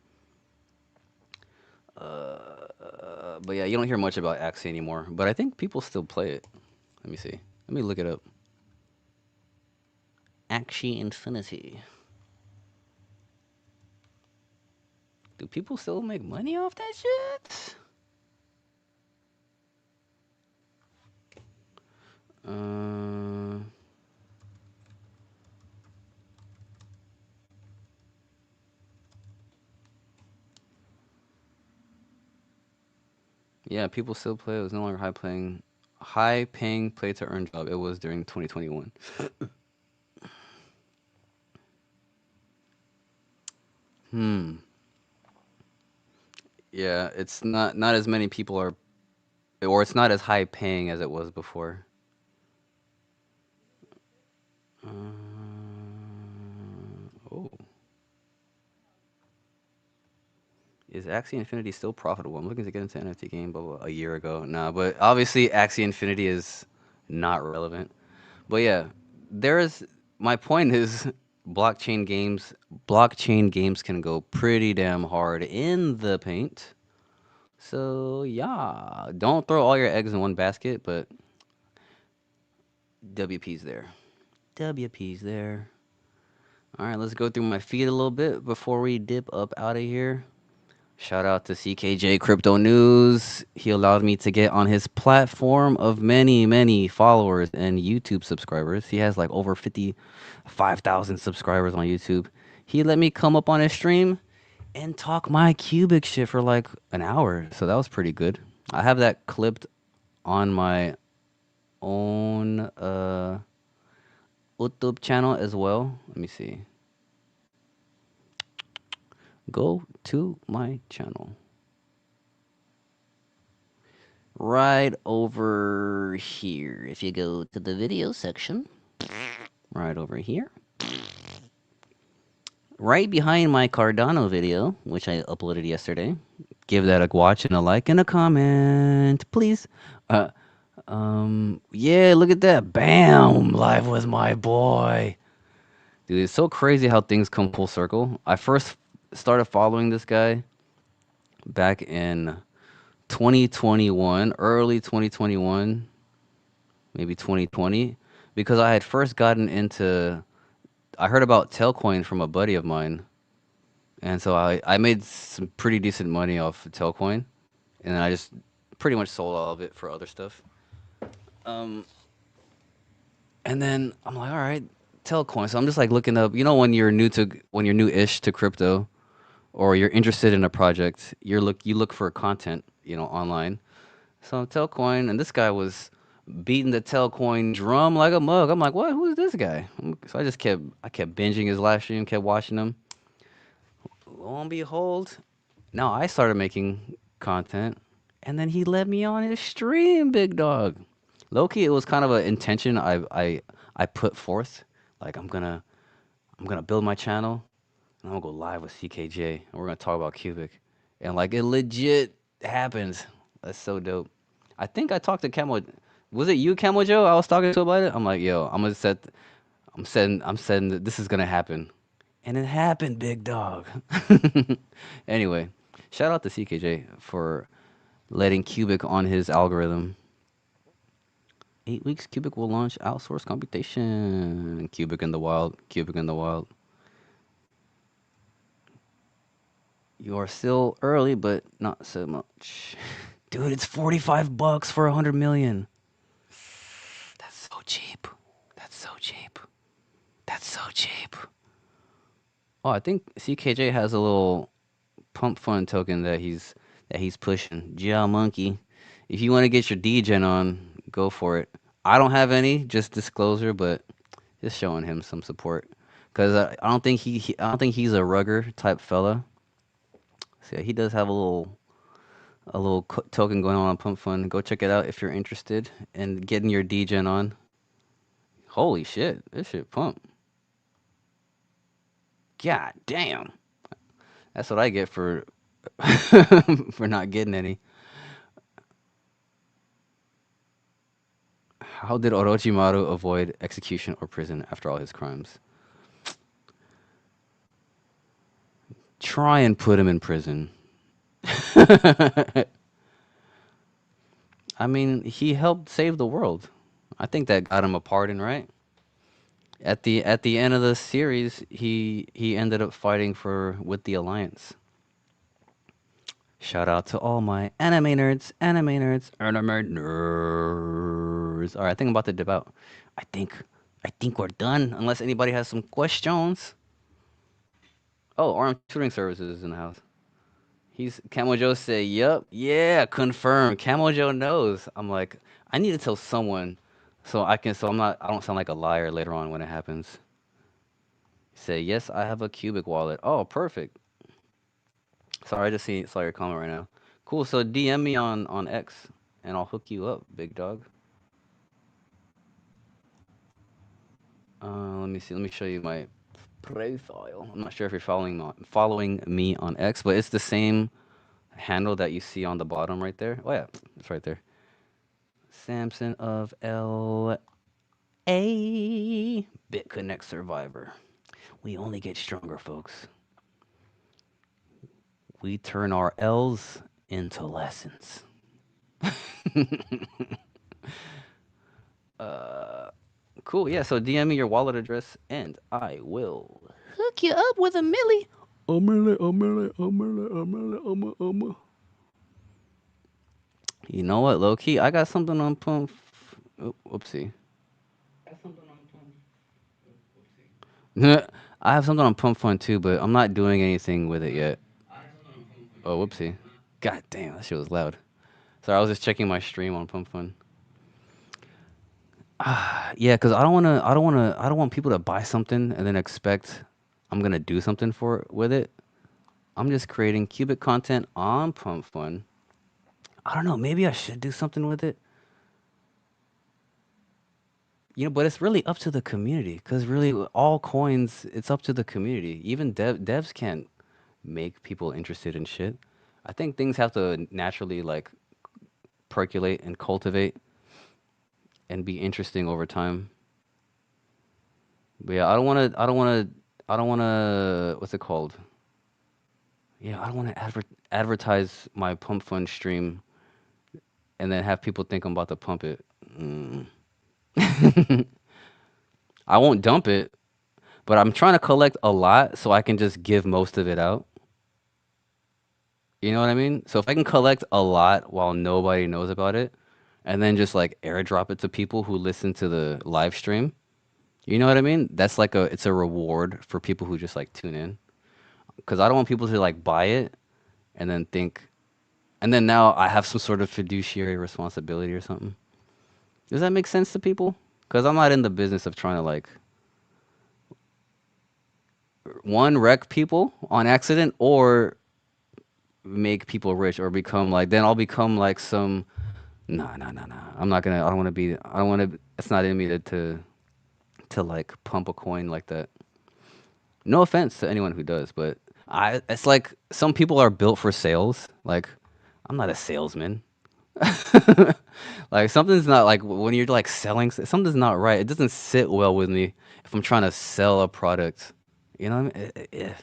But yeah, you don't hear much about Axie anymore. But I think people still play it. Let me see. Let me look it up. Axie Infinity. Do people still make money off that shit? Uh, yeah, people still play. It was no longer high paying play to earn job. It was during 2021. Hmm. Yeah, it's not as many people are, or it's not as high paying as it was before. Oh, is Axie Infinity still profitable? I'm looking to get into NFT game, blah, blah, a year ago. Nah, but obviously Axie Infinity is not relevant. But yeah, there's my point is blockchain games blockchain games can go pretty damn hard in the paint. So yeah, don't throw all your eggs in one basket, but WP's there. WP's there. All right, let's go through my feed a little bit before we dip up out of here. Shout out to CKJ Crypto News. He allowed me to get on his platform of many, many followers and YouTube subscribers. He has like over 55,000 subscribers on YouTube. He let me come up on his stream and talk my Qubic shit for like an hour. So that was pretty good. I have that clipped on my own YouTube channel as well. Let me see. Go to my channel. Right over here. If you go to the video section, right over here. Right behind my Cardano video, which I uploaded yesterday. Give that a watch and a like and a comment, please. Uh, yeah, look at that. Bam! Live with my boy. Dude, it's so crazy how things come full circle. I first started following this guy back in 2021, early 2021, maybe 2020. because I had first gotten into. I heard about Tailcoin from a buddy of mine, and so I made some pretty decent money off of Tailcoin, and I just pretty much sold all of it for other stuff. Um, and then I'm like, all right, Tailcoin. So I'm just like looking up. You know, when you're new-ish to crypto, or you're interested in a project, you look for content, online. So Tailcoin, and this guy was beating the Tailcoin drum like a mug. I'm like, what? Who's this guy? So I kept binging his live stream, kept watching him. Lo and behold, now I started making content, and then he let me on his stream, big dog. Loki, it was kind of an intention I put forth. Like I'm gonna build my channel, and I'm gonna go live with CKJ, and we're gonna talk about Qubic, and like it legit happened. That's so dope. I think I talked to Camo. Was it you, Camo Joe? I was talking to about it. I'm like, yo, I'm setting that this is gonna happen, and it happened, big dog. Anyway, shout out to CKJ for letting Qubic on his algorithm. 8 weeks, Qubic will launch outsourced computation. Qubic in the wild. Qubic in the wild. You are still early, but not so much. Dude, it's 45 bucks for 100 million. That's so cheap. That's so cheap. That's so cheap. Oh, I think CKJ has a little pump fund token that he's pushing. Yeah, monkey. If you want to get your degen on, go for it. I don't have any, just disclosure, but just showing him some support. Cause I don't think I don't think he's a rugger type fella. So yeah, he does have a little token going on Pump Fund. Go check it out if you're interested in getting your degen on. Holy shit, this shit pump. God damn. That's what I get for for not getting any. How did Orochimaru avoid execution or prison after all his crimes? Try and put him in prison. I mean, he helped save the world. I think that got him a pardon, right? At the end of the series, he ended up fighting for with the Alliance. Shout out to all my anime nerds, anime nerds. All right, I think I'm about to dip out. I think I think we're done unless anybody has some questions. Oh, Arm Tutoring Services is in the house. He's Camo Joe say, "Yup, yeah, confirm." Camo Joe knows. I'm like, I need to tell someone so I don't sound like a liar later on when it happens. Say, "Yes, I have a Qubic wallet." Oh, perfect. Sorry, I just saw your comment right now. Cool. So DM me on X, and I'll hook you up, big dog. Let me see. Let me show you my profile. I'm not sure if you're following me on X, but it's the same handle that you see on the bottom right there. Oh yeah, it's right there. Samson of L.A. BitConnect Survivor. We only get stronger, folks. We turn our L's into lessons. uh, cool. Yeah. So DM me your wallet address, and I will hook you up with a milli. A milli, a milli, a milli, a milli, a milli, a milli. You know what, low key, I got something on pump. Whoopsie. I have something on Pump Fun too, but I'm not doing anything with it yet. Oh, whoopsie. God damn, that shit was loud. Sorry, I was just checking my stream on Pump Fun. Yeah, cause I don't want people to buy something and then expect I'm gonna do something for it with it. I'm just creating Qubic content on Pump Fun. I don't know, maybe I should do something with it. But it's really up to the community, cause really all coins, it's up to the community. Even devs can't make people interested in shit. I think things have to naturally like percolate and cultivate and be interesting over time. But yeah, I don't want to, what's it called? Yeah, I don't want to advertise my pump fund stream and then have people think I'm about to pump it. Mm. I won't dump it, but I'm trying to collect a lot so I can just give most of it out. You know what I mean? So if I can collect a lot while nobody knows about it, and then just like airdrop it to people who listen to the live stream, you know what I mean? That's like it's a reward for people who just like tune in. Because I don't want people to like buy it and then think, and then now I have some sort of fiduciary responsibility or something. Does that make sense to people? Because I'm not in the business of trying to like one wreck people on accident or make people rich or become like then I'll become like some nah. I'm not gonna I don't wanna be I don't wanna it's not in me to like pump a coin like that. No offense to anyone who does, but I it's like some people are built for sales. Like I'm not a salesman. Like something's not like when you're like selling something's not right. It doesn't sit well with me if I'm trying to sell a product. You know what I mean?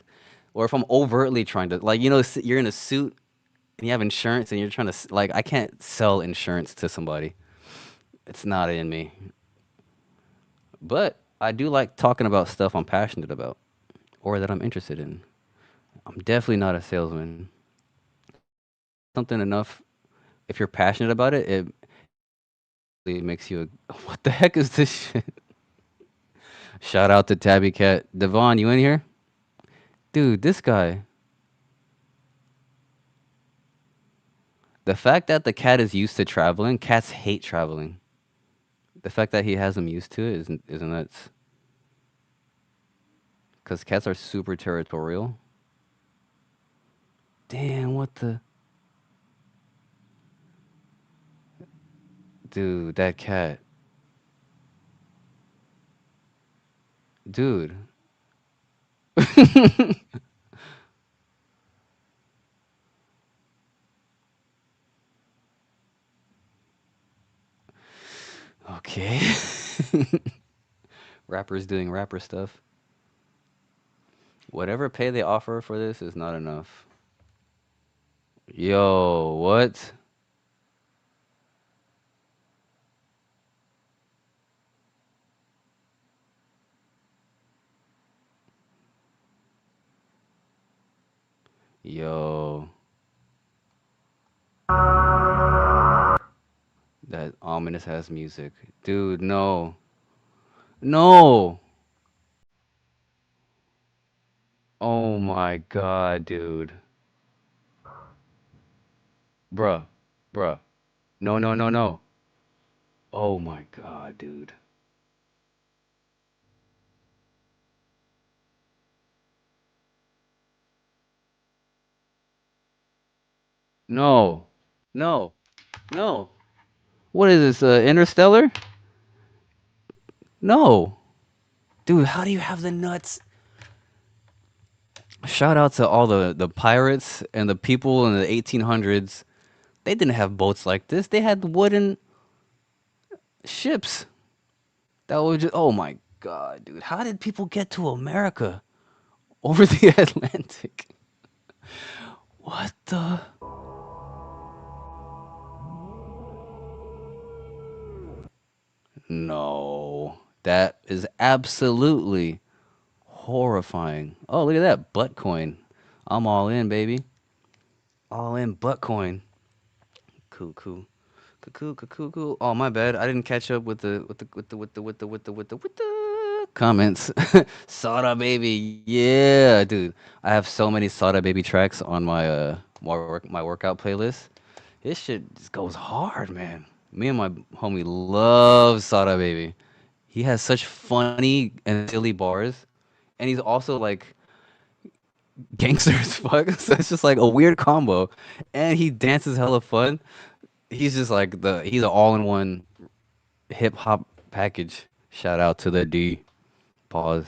Or if I'm overtly trying to like you're in a suit and you have insurance and you're trying to like I can't sell insurance to somebody. It's not in me. But I do like talking about stuff I'm passionate about or that I'm interested in. I'm definitely not a salesman. Something enough if you're passionate about it, it makes you a what the heck is this shit? Shout out to Tabby Cat. Devon, you in here? Dude, this guy. The fact that the cat is used to traveling, cats hate traveling. The fact that he has them used to it isn't nuts. Because cats are super territorial. Damn, what the. Dude, that cat. Dude. Okay. Rappers doing rapper stuff. Whatever pay they offer for this is not enough. Yo, what? Yo, that ominous ass music. Dude, no. No. Oh my god, dude. Bruh. Bruh. No. Oh my god, dude. No. No. No. What is this, Interstellar? No. Dude, how do you have the nuts? Shout out to all the pirates and the people in the 1800s. They didn't have boats like this. They had wooden ships that would just, oh my god, dude. How did people get to America over the Atlantic? What the? No. That is absolutely horrifying. Oh, look at that butt coin. I'm all in, baby. All in butt coin. Cool. Cool. Oh, my bad. I didn't catch up with the comments. Soda Baby. Yeah, dude. I have so many Soda Baby tracks on my workout playlist. This shit just goes hard, man. Me and my homie love Soda Baby. He has such funny and silly bars, and he's also like gangster as fuck. So it's just like a weird combo, and he dances hella fun. He's just like he's an all-in-one hip hop package. Shout out to the D. Pause.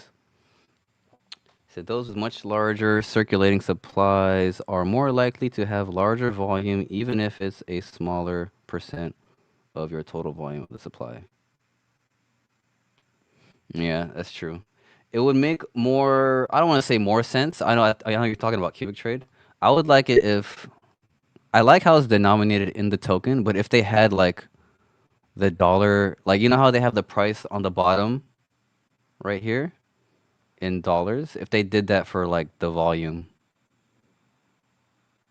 Said those with much larger circulating supplies are more likely to have larger volume, even if it's a smaller percent of your total volume of the supply. Yeah, that's true. It would make more. I don't want to say more sense. I know you're talking about cubic trade. I would like it if I like how it's denominated in the token, but if they had like the dollar, like you know how they have the price on the bottom right here in dollars, if they did that for like the volume,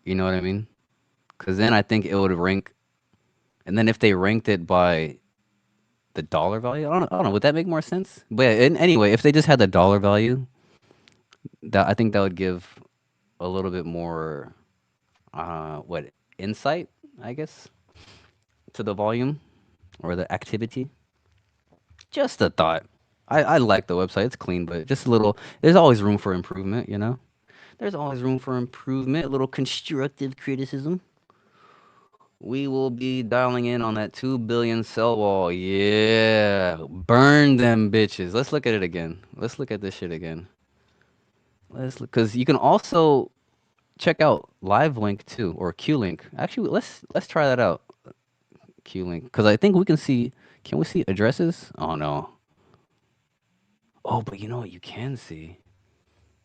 you know what I mean? Because then I think it would rank, and then if they ranked it by the dollar value, I don't know, would that make more sense? But yeah, anyway, if they just had the dollar value, that I think that would give a little bit more, what, insight, I guess, to the volume or the activity. Just a thought. I like the website. It's clean, but just a little. There's always room for improvement, you know. There's always room for improvement. A little constructive criticism. We will be dialing in on that 2 billion sell wall. Yeah, burn them bitches. Let's look at it again. Let's look at this shit again. Let's look, cause you can also check out Live Link too, or Q Link. Actually, let's try that out. Q Link, cause I think we can see. Can we see addresses? Oh no. Oh, but you know what? You can see.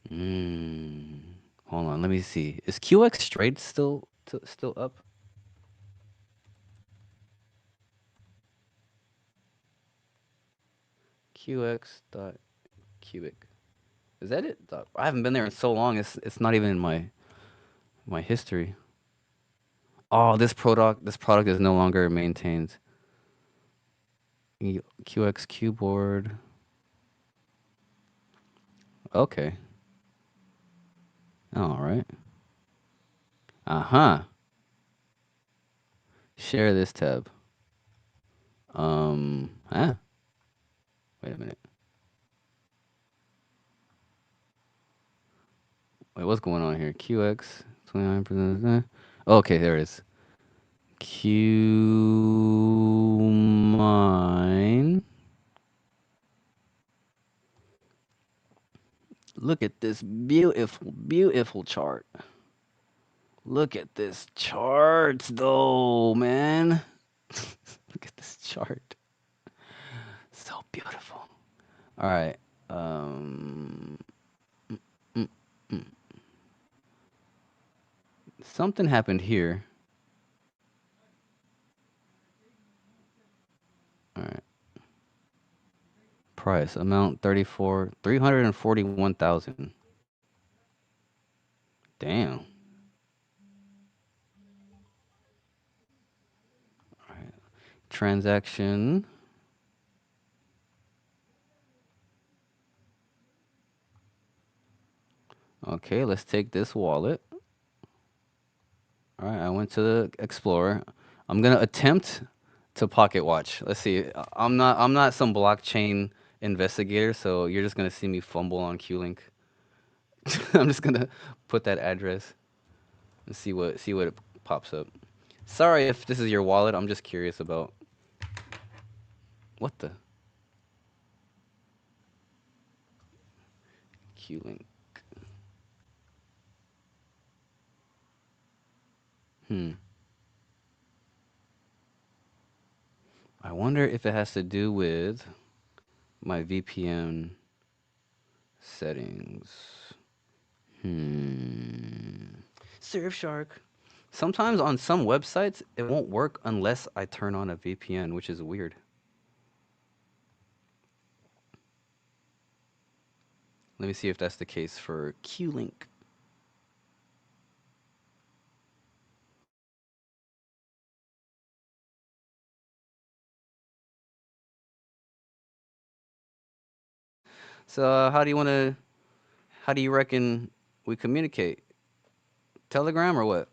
Mm. Hold on, let me see. Is QX straight still up? QX dot Qubic. Is that it? I haven't been there in so long. It's not even in my history. Oh, this product is no longer maintained. QX keyboard. Okay. All right. Uh-huh. Share this tab. Huh? Wait a minute. Wait, what's going on here? QX 29%. Okay, there it is. Q mine. Look at this beautiful, beautiful chart. Look at this chart, though, man. Look at this chart. So beautiful. All right. Um, mm, mm. Something happened here. All right. Price amount 341,000. Damn. All right. Transaction. Okay, let's take this wallet. All right, I went to the Explorer. I'm gonna attempt to pocket watch. Let's see. I'm not some blockchain investigator, so you're just gonna see me fumble on QLink. I'm just gonna put that address and see what it pops up. Sorry if this is your wallet. I'm just curious about what the QLink. Hmm. I wonder if it has to do with my VPN settings. Surfshark. Sometimes on some websites it won't work unless I turn on a VPN, which is weird. Let me see if that's the case for QLink. So how do you reckon we communicate? Telegram or what?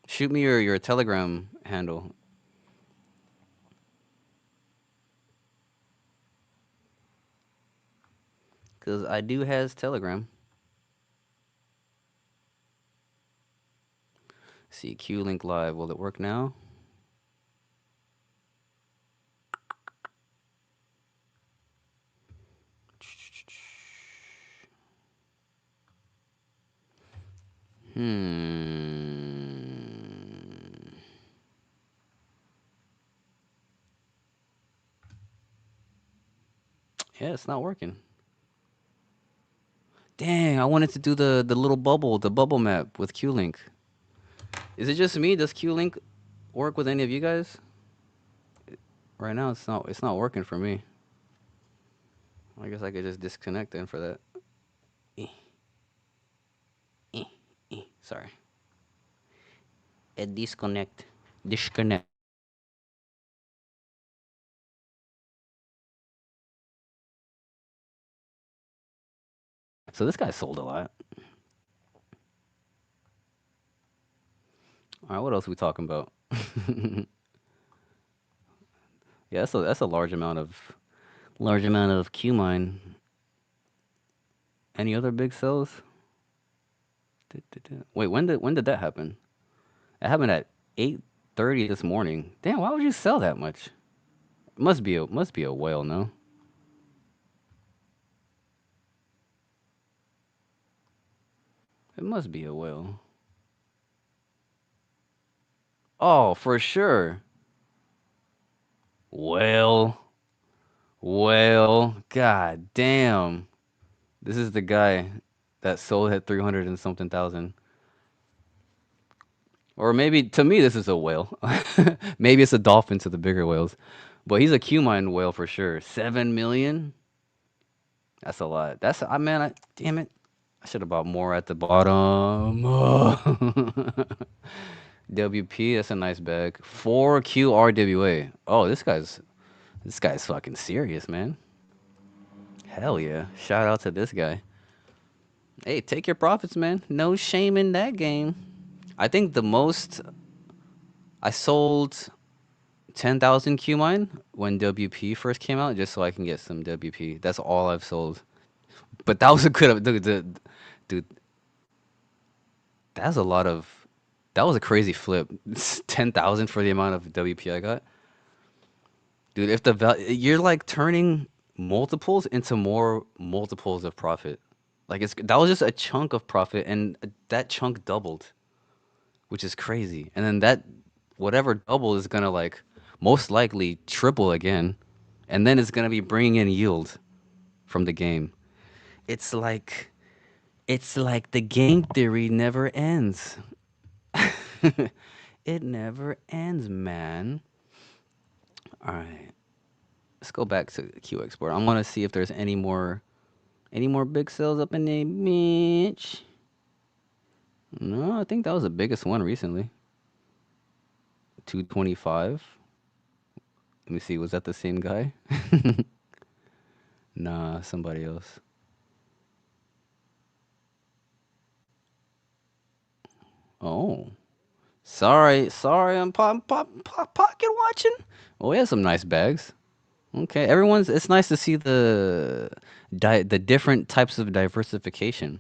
Shoot me your Telegram handle. Cause I do has Telegram. See QLink live. Will it work now? Hmm. Yeah, it's not working. Dang, I wanted to do the little bubble, the bubble map with QLink. Is it just me? Does QLink work with any of you guys? Right now, it's not working for me. I guess I could just disconnect then for that. Eh, Sorry. A disconnect. Disconnect. So this guy sold a lot. All right, what else are we talking about? Yeah, that's a large amount of Q mine. Any other big sells? Wait, when did that happen? It happened at 8:30 this morning. Damn, why would you sell that much? Must be a whale, no? It must be a whale. Oh, for sure. Whale, whale. God damn. This is the guy that sold at 300 and something thousand. Or maybe to me this is a whale. Maybe it's a dolphin to the bigger whales. But he's a Q mine whale for sure. 7 million? That's a lot. Damn it. I should have bought more at the bottom. WP, that's a nice bag. 4QRWA. Oh, this guy's fucking serious, man. Hell yeah. Shout out to this guy. Hey, take your profits, man. No shame in that game. I think the most I sold 10,000 Q mine when WP first came out just so I can get some WP. That's all I've sold. But that was a good dude, that's a lot of that was a crazy flip. 10,000 for the amount of WP I got. Dude, if you're like turning multiples into more multiples of profit. Like that was just a chunk of profit and that chunk doubled, which is crazy. And then that whatever double is going to like most likely triple again and then it's going to be bringing in yield from the game. It's like it's like the game theory never ends. It never ends, man. All right. Let's go back to Q Export. I want to see if there's any more big sales up in the bitch. No, I think that was the biggest one recently. 225. Let me see. Was that the same guy? Nah, somebody else. Oh, sorry. I'm pocket watching. Oh, he has some nice bags. Okay, everyone's. It's nice to see the different types of diversification.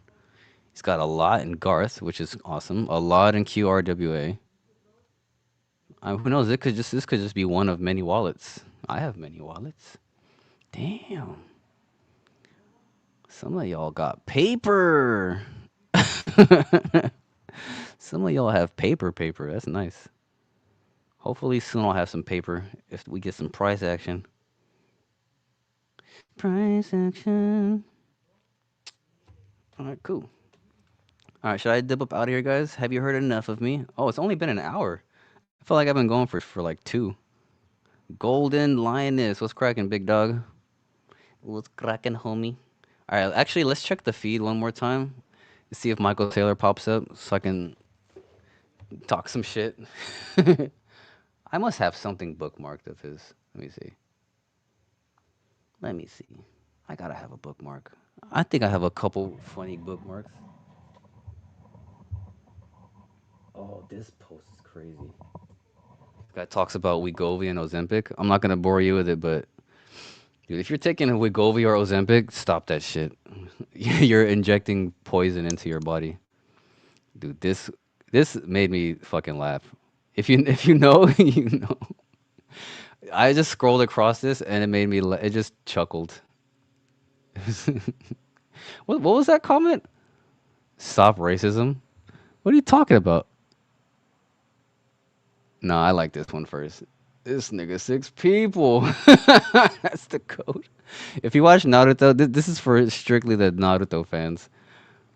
He's got a lot in Garth, which is awesome. A lot in QRWA. Who knows? This could just be one of many wallets. I have many wallets. Damn, some of y'all got paper. Some of y'all have paper. That's nice. Hopefully soon I'll have some paper if we get some price action. Price action. All right, cool. All right, should I dip up out of here, guys? Have you heard enough of me? Oh, it's only been an hour. I feel like I've been going for like two. Golden Lioness, what's cracking, big dog? What's cracking, homie? All right, actually, let's check the feed one more time. See if Michael Taylor pops up so I can talk some shit. I must have something bookmarked of his. Let me see. Let me see. I gotta have a bookmark. I think I have a couple funny bookmarks. Oh, this post is crazy. This guy talks about Wegovy and Ozempic. I'm not gonna bore you with it, but dude, if you're taking a Wegovy or Ozempic, stop that shit. You're injecting poison into your body. Dude, this made me fucking laugh. If you know, you know. I just scrolled across this and it made me it just chuckled. What was that comment? Stop racism? What are you talking about? No, I like this one first. This nigga six people. That's the code. If you watch Naruto, this is for strictly the Naruto fans.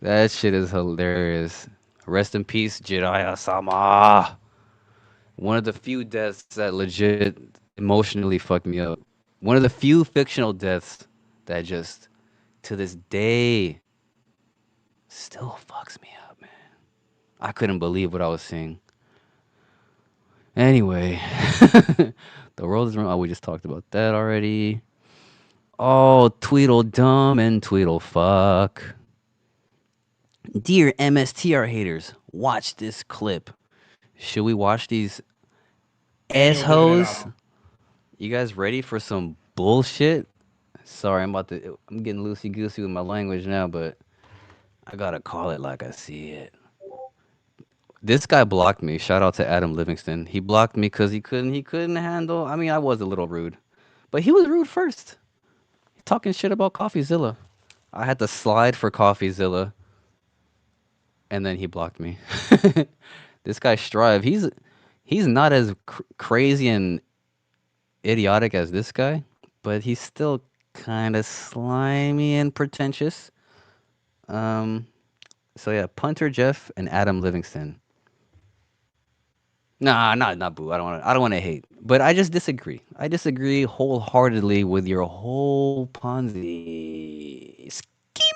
That shit is hilarious. Rest in peace, Jiraiya-sama. One of the few deaths that legit emotionally fucked me up. One of the few fictional deaths that just to this day still fucks me up, man. I couldn't believe what I was seeing. Anyway, the world is wrong. Oh, we just talked about that already. Oh, Tweedledum and Tweedlefuck. Dear MSTR haters, watch this clip. Should we watch these assholes? You guys ready for some bullshit? Sorry, I'm getting loosey goosey with my language now, but I gotta call it like I see it. This guy blocked me. Shout out to Adam Livingston. He blocked me because he couldn't handle. I mean, I was a little rude, but he was rude first. Talking shit about CoffeeZilla. I had to slide for CoffeeZilla, and then he blocked me. This guy Strive, he's not as crazy and idiotic as this guy, but he's still kind of slimy and pretentious. Um, so yeah, Punter Jeff and Adam Livingston. Nah, not boo. I don't want to hate, but I just disagree. I disagree wholeheartedly with your whole Ponzi scheme.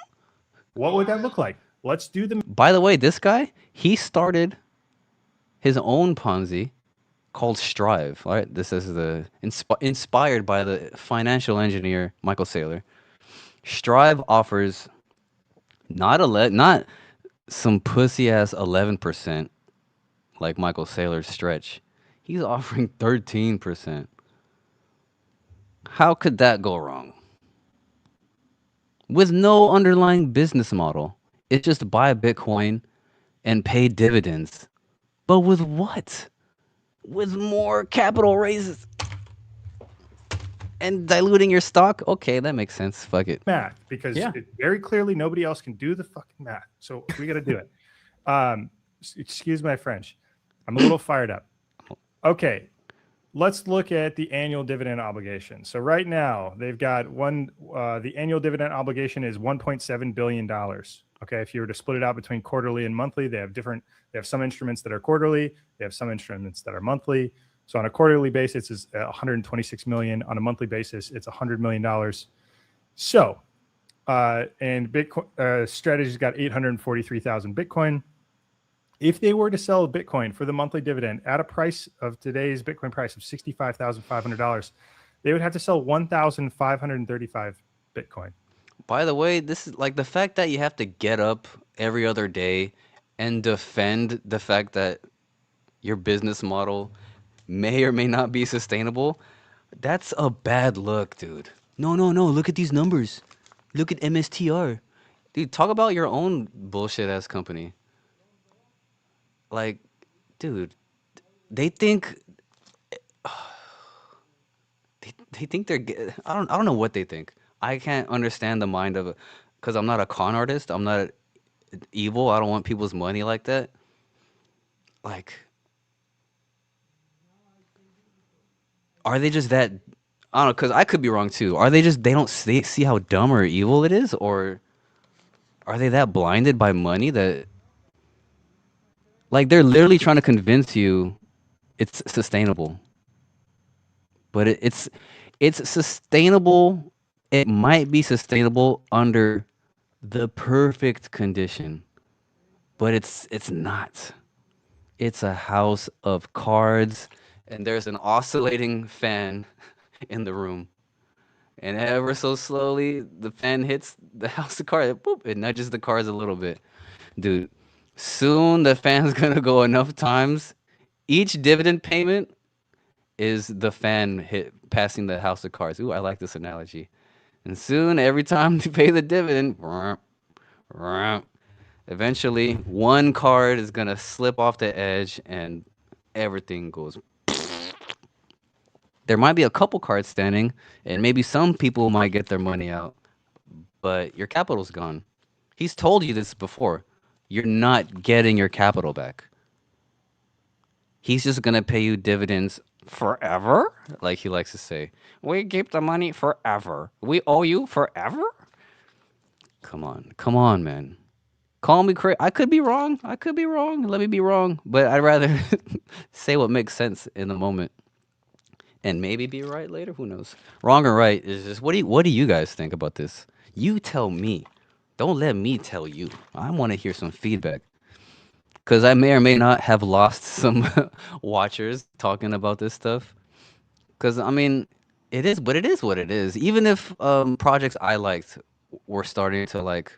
What would that look like? Let's do the. By the way, this guy, he started his own Ponzi called Strive. All right, this is the inspired by the financial engineer Michael Saylor. Strive offers not some pussy ass 11% like Michael Saylor's stretch. He's offering 13%. How could that go wrong? With no underlying business model. It's just buy Bitcoin and pay dividends. But with what? With more capital raises and diluting your stock? Okay, that makes sense. Fuck it. Math, because very clearly nobody else can do the fucking math. So we got to do it. Excuse my French. I'm a little fired up. Okay, let's look at the annual dividend obligation. So right now they've got the annual dividend obligation is $1.7 billion. Okay, if you were to split it out between quarterly and monthly, they have some instruments that are quarterly, they have some instruments that are monthly. So on a quarterly basis, it's 126 million. On a monthly basis, it's $100 million. So, and Bitcoin Strategy's got 843,000 Bitcoin. If they were to sell Bitcoin for the monthly dividend at a price of today's Bitcoin price of $65,500, they would have to sell 1,535 Bitcoin. By the way, this is like the fact that you have to get up every other day and defend the fact that your business model may or may not be sustainable. That's a bad look, dude. No. Look at these numbers. Look at MSTR. Dude, talk about your own bullshit ass company. Like, dude, they think they think I don't know what they think. I can't understand the mind of because I'm not a con artist. I'm not evil. I don't want people's money like that. Like, are they just that? I don't know, because I could be wrong too. Are they just they don't see how dumb or evil it is, or are they that blinded by money that like they're literally trying to convince you it's sustainable, but it's sustainable. It might be sustainable under the perfect condition, but it's not. It's a house of cards, and there's an oscillating fan in the room. And ever so slowly, the fan hits the house of cards. Boop, it nudges the cards a little bit. Dude, soon the fan's gonna go enough times. Each dividend payment is the fan passing the house of cards. Ooh, I like this analogy. And soon, every time you pay the dividend, eventually one card is gonna slip off the edge and everything goes. There might be a couple cards standing, and maybe some people might get their money out, but your capital's gone. He's told you this before. You're not getting your capital back. He's just gonna pay you dividends forever, like he likes to say. We keep the money forever. We owe you forever. Come on, man. Call me crazy. I could be wrong. Let me be wrong. But I'd rather say what makes sense in the moment. and maybe be right later. Who knows? Wrong or right is just what do you guys think about this? You tell me. Don't let me tell you. I want to hear some feedback because I may or may not have lost some watchers talking about this stuff. Because I mean, it is, but it is what it is. Even if projects I liked were starting to like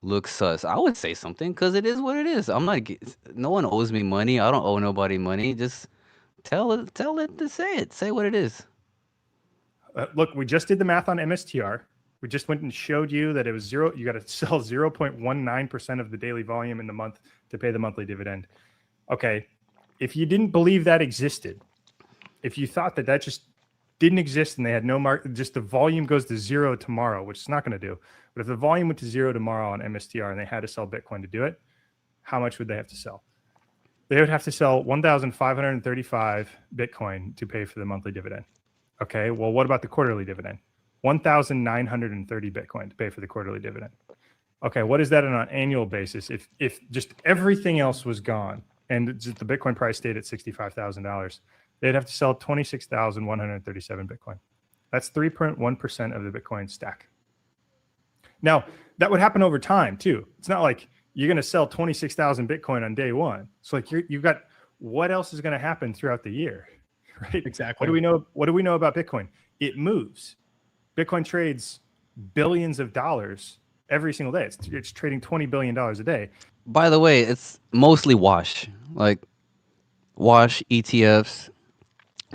look sus, I would say something because it is what it is. I'm not. No one owes me money. I don't owe nobody money. Just tell it to say it. Say what it is. Look, we just did the math on MSTR. We just went and showed you that it was zero. You got to sell 0.19% of the daily volume in the month to pay the monthly dividend. Okay. If you didn't believe that existed, if you thought that that just didn't exist and they had no market, just the volume goes to zero tomorrow, which it's not going to do. But if the volume went to zero tomorrow on MSTR and they had to sell Bitcoin to do it, how much would they have to sell? They would have to sell 1,535 Bitcoin to pay for the monthly dividend. Okay, well, what about the quarterly dividend? 1,930 Bitcoin to pay for the quarterly dividend. Okay, what is that on an annual basis? If just everything else was gone and just the Bitcoin price stayed at $65,000, they'd have to sell 26,137 Bitcoin. That's 3.1% of the Bitcoin stack. Now, that would happen over time too. It's not like you're going to sell 26,000 Bitcoin on day one. So like you've got what else is going to happen throughout the year, right? Exactly. What do we know? What do we know about Bitcoin? It moves. Bitcoin trades billions of dollars every single day. It's trading $20 billion a day. By the way, it's mostly wash, like wash ETFs,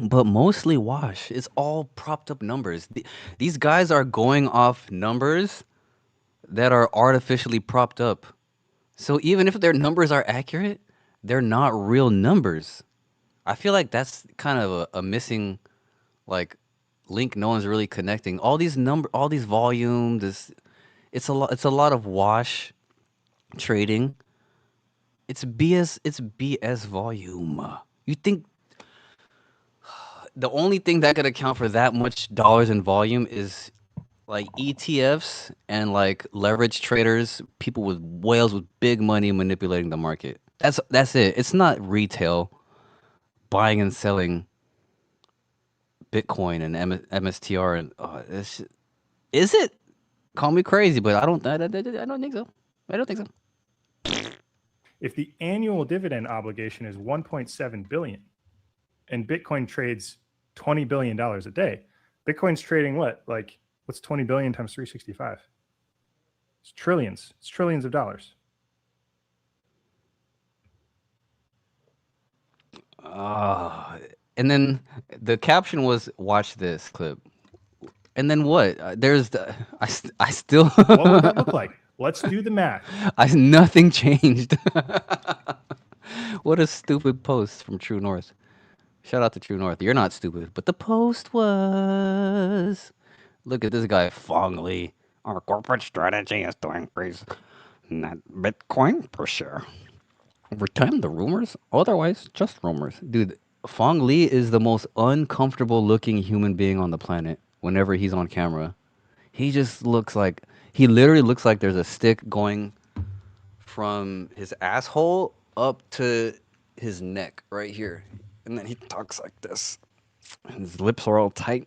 but mostly wash. It's all propped up numbers. These guys are going off numbers that are artificially propped up. So even if their numbers are accurate, they're not real numbers. I feel like that's kind of a missing like link no one's really connecting. All these volume, it's a lot of wash trading. It's BS volume. You think the only thing that could account for that much dollars in volume is like ETFs and like leverage traders, people with whales with big money manipulating the market. That's it. It's not retail buying and selling Bitcoin and MSTR and is it? Call me crazy, but I don't think so. I don't think so. If the annual dividend obligation is 1.7 billion and Bitcoin trades $20 billion a day, Bitcoin's trading what? Like what's 20 billion times 365? It's trillions. It's trillions of dollars. And then the caption was, "Watch this clip." And then what? There's the I still. What would that look like? Let's do the math. Nothing changed. What a stupid post from True North. Shout out to True North. You're not stupid, but the post was. Look at this guy, Fong Lee. Our corporate strategy is to increase net Bitcoin per share. Over time, the rumors, otherwise just rumors. Dude, Fong Lee is the most uncomfortable looking human being on the planet whenever he's on camera. He literally looks like there's a stick going from his asshole up to his neck right here. And then he talks like this. And his lips are all tight.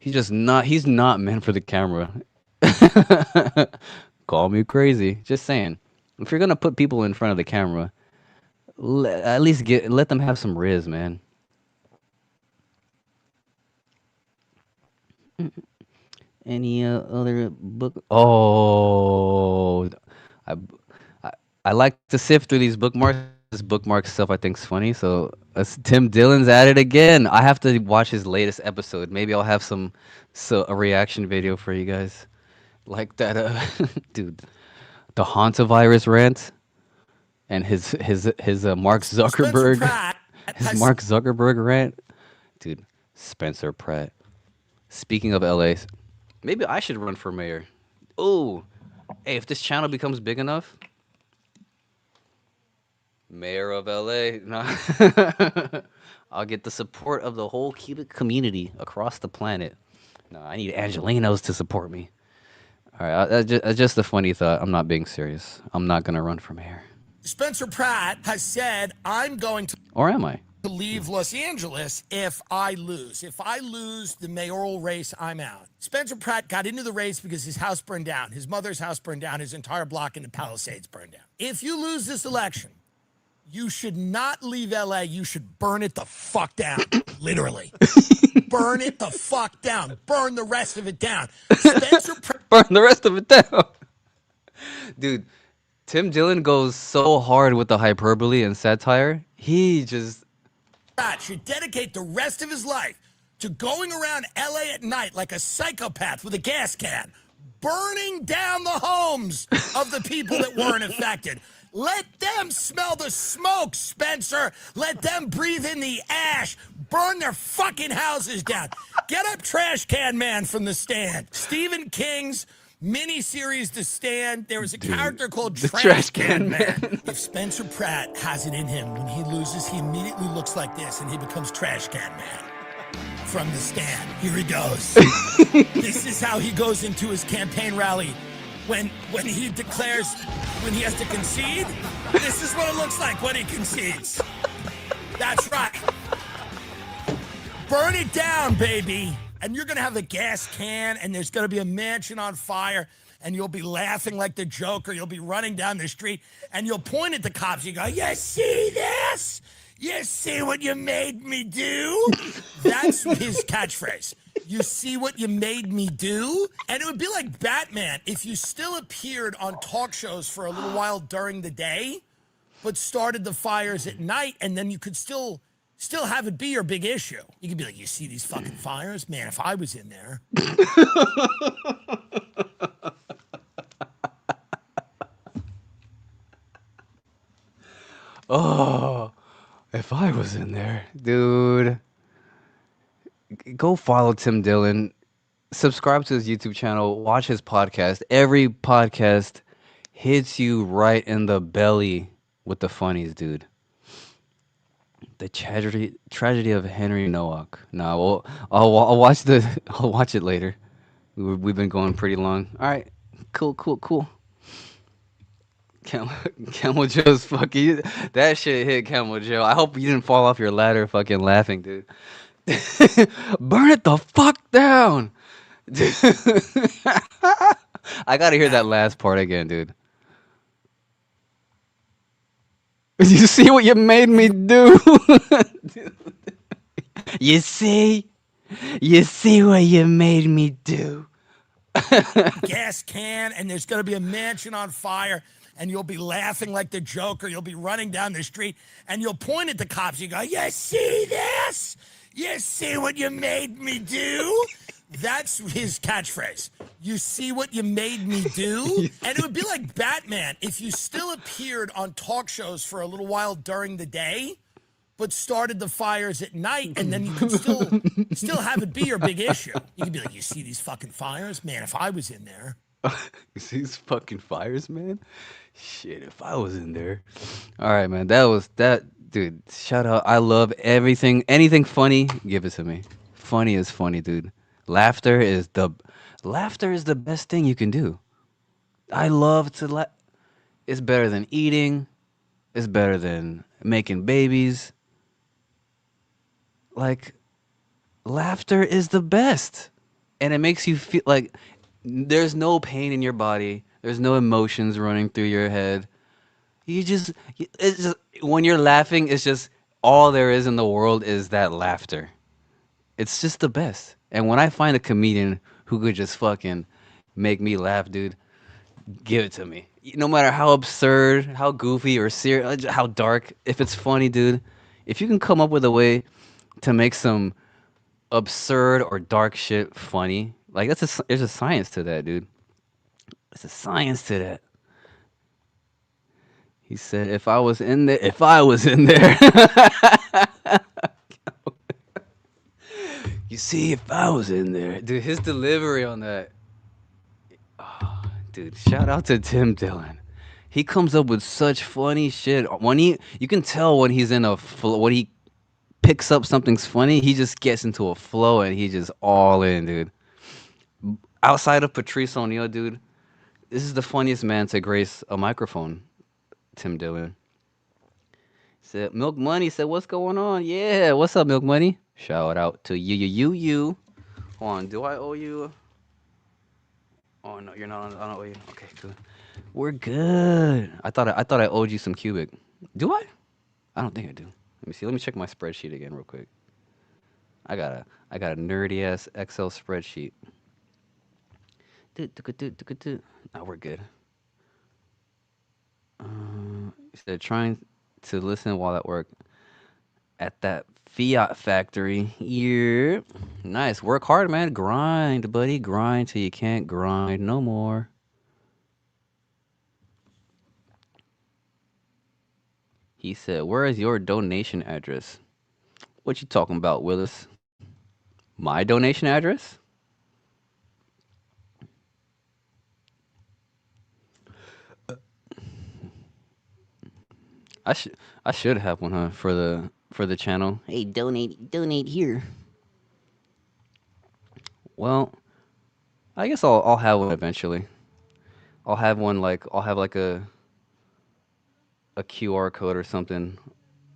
He's not meant for the camera. Call me crazy. Just saying. If you're going to put people in front of the camera, at least let them have some riz, man. Any other book? Oh, I like to sift through these bookmarks. This bookmark stuff I think is funny. So Tim Dillon's at it again. I have to watch his latest episode. Maybe I'll have a reaction video for you guys, like that. Dude, the hantavirus rant and his Mark Zuckerberg Mark Zuckerberg rant. Dude, Spencer Pratt. Speaking of LA, maybe I should run for mayor. Oh, hey, if this channel becomes big enough, mayor of LA. No. I'll get the support of the whole Qubic community across the planet. No, I need Angelinos to support me. All right, that's just a funny thought. I'm not being serious. I'm not going to run for mayor. Spencer Pratt has said, I'm going to... Or am I? to leave Los Angeles if I lose. If I lose the mayoral race, I'm out. Spencer Pratt got into the race because his house burned down. His mother's house burned down. His entire block in the Palisades burned down. If you lose this election, you should not leave LA. You should burn it the fuck down. Literally. Burn it the fuck down. Burn the rest of it down. Spencer Pratt. Burn the rest of it down. Dude, Tim Dillon goes so hard with the hyperbole and satire. He just Should dedicate the rest of his life to going around LA at night like a psychopath with a gas can, burning down the homes of the people that weren't affected. Let them smell the smoke, Spencer. Let them breathe in the ash. Burn their fucking houses down. Get up, Trash Can Man from The Stand. Stephen King's miniseries The Stand. There was a character called Trash Can Man. If Spencer Pratt has it in him, when he loses, he immediately looks like this and he becomes Trash Can Man. From The Stand. Here he goes. This is how he goes into his campaign rally. When he declares, when he has to concede, this is what it looks like when he concedes. That's right. Burn it down, baby. And you're going to have a gas can, and there's going to be a mansion on fire, and you'll be laughing like the Joker. You'll be running down the street, and you'll point at the cops. You go, you see this? You see what you made me do? That's his catchphrase. You see what you made me do? And it would be like Batman if you still appeared on talk shows for a little while during the day, but started the fires at night, and then you could still have it be your big issue. You could be like, you see these fucking fires? Man, if I was in there. Oh, if I was in there, dude. Go follow Tim Dillon. Subscribe to his YouTube channel. Watch his podcast. Every podcast hits you right in the belly with the funnies, dude. The tragedy of Henry Nowak. Nah, well, I'll watch I'll watch it later. We've been going pretty long. All right, cool. Camel Joe's fucking that shit hit Camel Joe. I hope you didn't fall off your ladder fucking laughing, dude. Burn it the fuck down. Dude. I gotta hear that last part again, dude. You see what you made me do? You see what you made me do. Gas can, and there's going to be a mansion on fire, and you'll be laughing like the Joker. You'll be running down the street, and you'll point at the cops. You go, you see this? You see what you made me do? That's his catchphrase. You see what you made me do? And it would be like Batman if you still appeared on talk shows for a little while during the day, but started the fires at night, and then you could still have it be your big issue. You could be like, you see these fucking fires? Man, if I was in there. You see these fucking fires, man? Shit, if I was in there. All right, man. That, dude. Shout out. I love everything. Anything funny, give it to me. Funny is funny, dude. Laughter is the best thing you can do. I love to laugh. It's better than eating. It's better than making babies. Like, laughter is the best. And it makes you feel like there's no pain in your body. There's no emotions running through your head. It's just when you're laughing, it's just all there is in the world is that laughter. It's just the best. And when I find a comedian who could just fucking make me laugh, dude, give it to me. No matter how absurd, how goofy or serious, how dark, if it's funny, dude, if you can come up with a way to make some absurd or dark shit funny, like there's a science to that, dude. There's a science to that. He said, if I was in there. You see, if I was in there. Dude, his delivery on that. Oh, dude, shout out to Tim Dillon. He comes up with such funny shit. You can tell when he's in a flow, when he picks up something's funny, he just gets into a flow and he just all in, dude. Outside of Patrice O'Neal, dude, this is the funniest man to grace a microphone, Tim Dillon. Said Milk Money said, "What's going on?" Yeah, what's up, Milk Money? Shout out to you. Hold on, do I owe you? Oh no, you're not. I don't owe you. Okay, good. We're good. I thought I owed you some Qubic. Do I? I don't think I do. Let me see. Let me check my spreadsheet again real quick. I got a nerdy ass Excel spreadsheet. Now we're good. Instead trying to listen while at work at that Fiat factory. Yeah. Nice. Work hard, man. Grind, buddy. Grind till you can't grind no more. He said, "Where is your donation address?" What you talking about, Willis? My donation address? I should I should have one, huh, for the channel. Hey, donate here. Well, I guess I'll have one eventually. I'll have like a QR code or something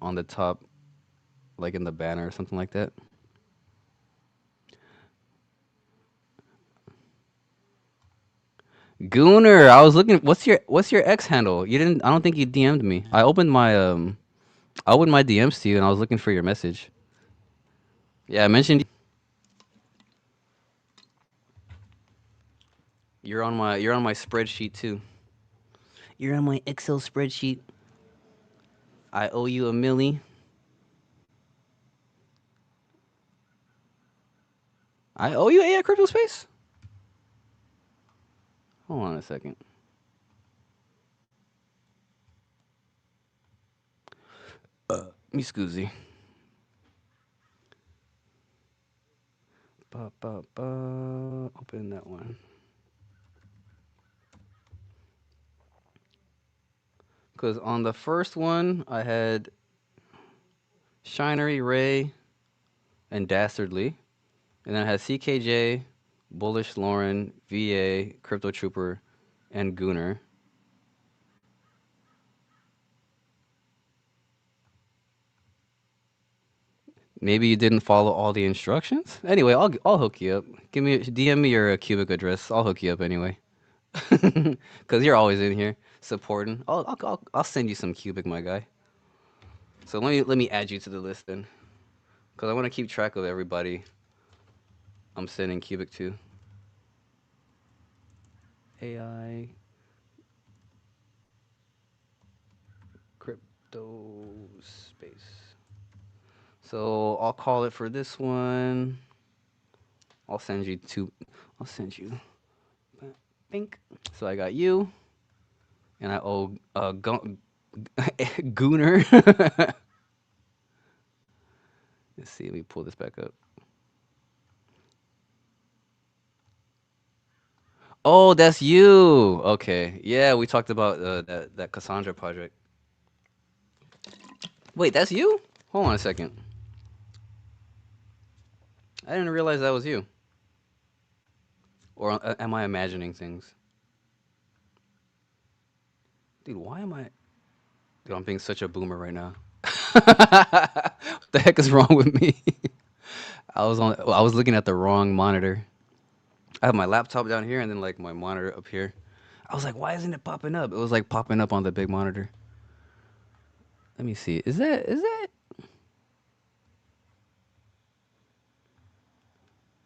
on the top, like in the banner or something like that. Gooner, I was looking. What's your X handle? You didn't. I don't think you DM'd me. I opened my DMs to you and I was looking for your message. Yeah, I mentioned you're on my spreadsheet too. You're on my Excel spreadsheet. I owe you a milli. I owe you AI Crypto Space? Hold on a second. Me scoozy. Open that one. Because on the first one, I had Shinery, Ray, and Dastardly. And then I had CKJ, Bullish Lauren, VA, Crypto Trooper, and Gooner. Maybe you didn't follow all the instructions. Anyway, I'll hook you up. DM me your Qubic address. I'll hook you up anyway. Cause you're always in here supporting. I'll send you some Qubic, my guy. So let me add you to the list then, cause I want to keep track of everybody I'm sending Qubic to. AI Crypto Space. So I'll call it for this one. I'll send you two. I'll send you. Think. So I got you, and I owe Gooner. Let's see. Let me pull this back up. Oh, that's you. Okay. Yeah, we talked about that Cassandra project. Wait, that's you? Hold on a second. I didn't realize that was you. Or am I imagining things? Dude, why am I... Dude, I'm being such a boomer right now. What the heck is wrong with me? I was looking at the wrong monitor. I have my laptop down here and then like my monitor up here. I was like, why isn't it popping up? It was like popping up on the big monitor. Let me see. Is that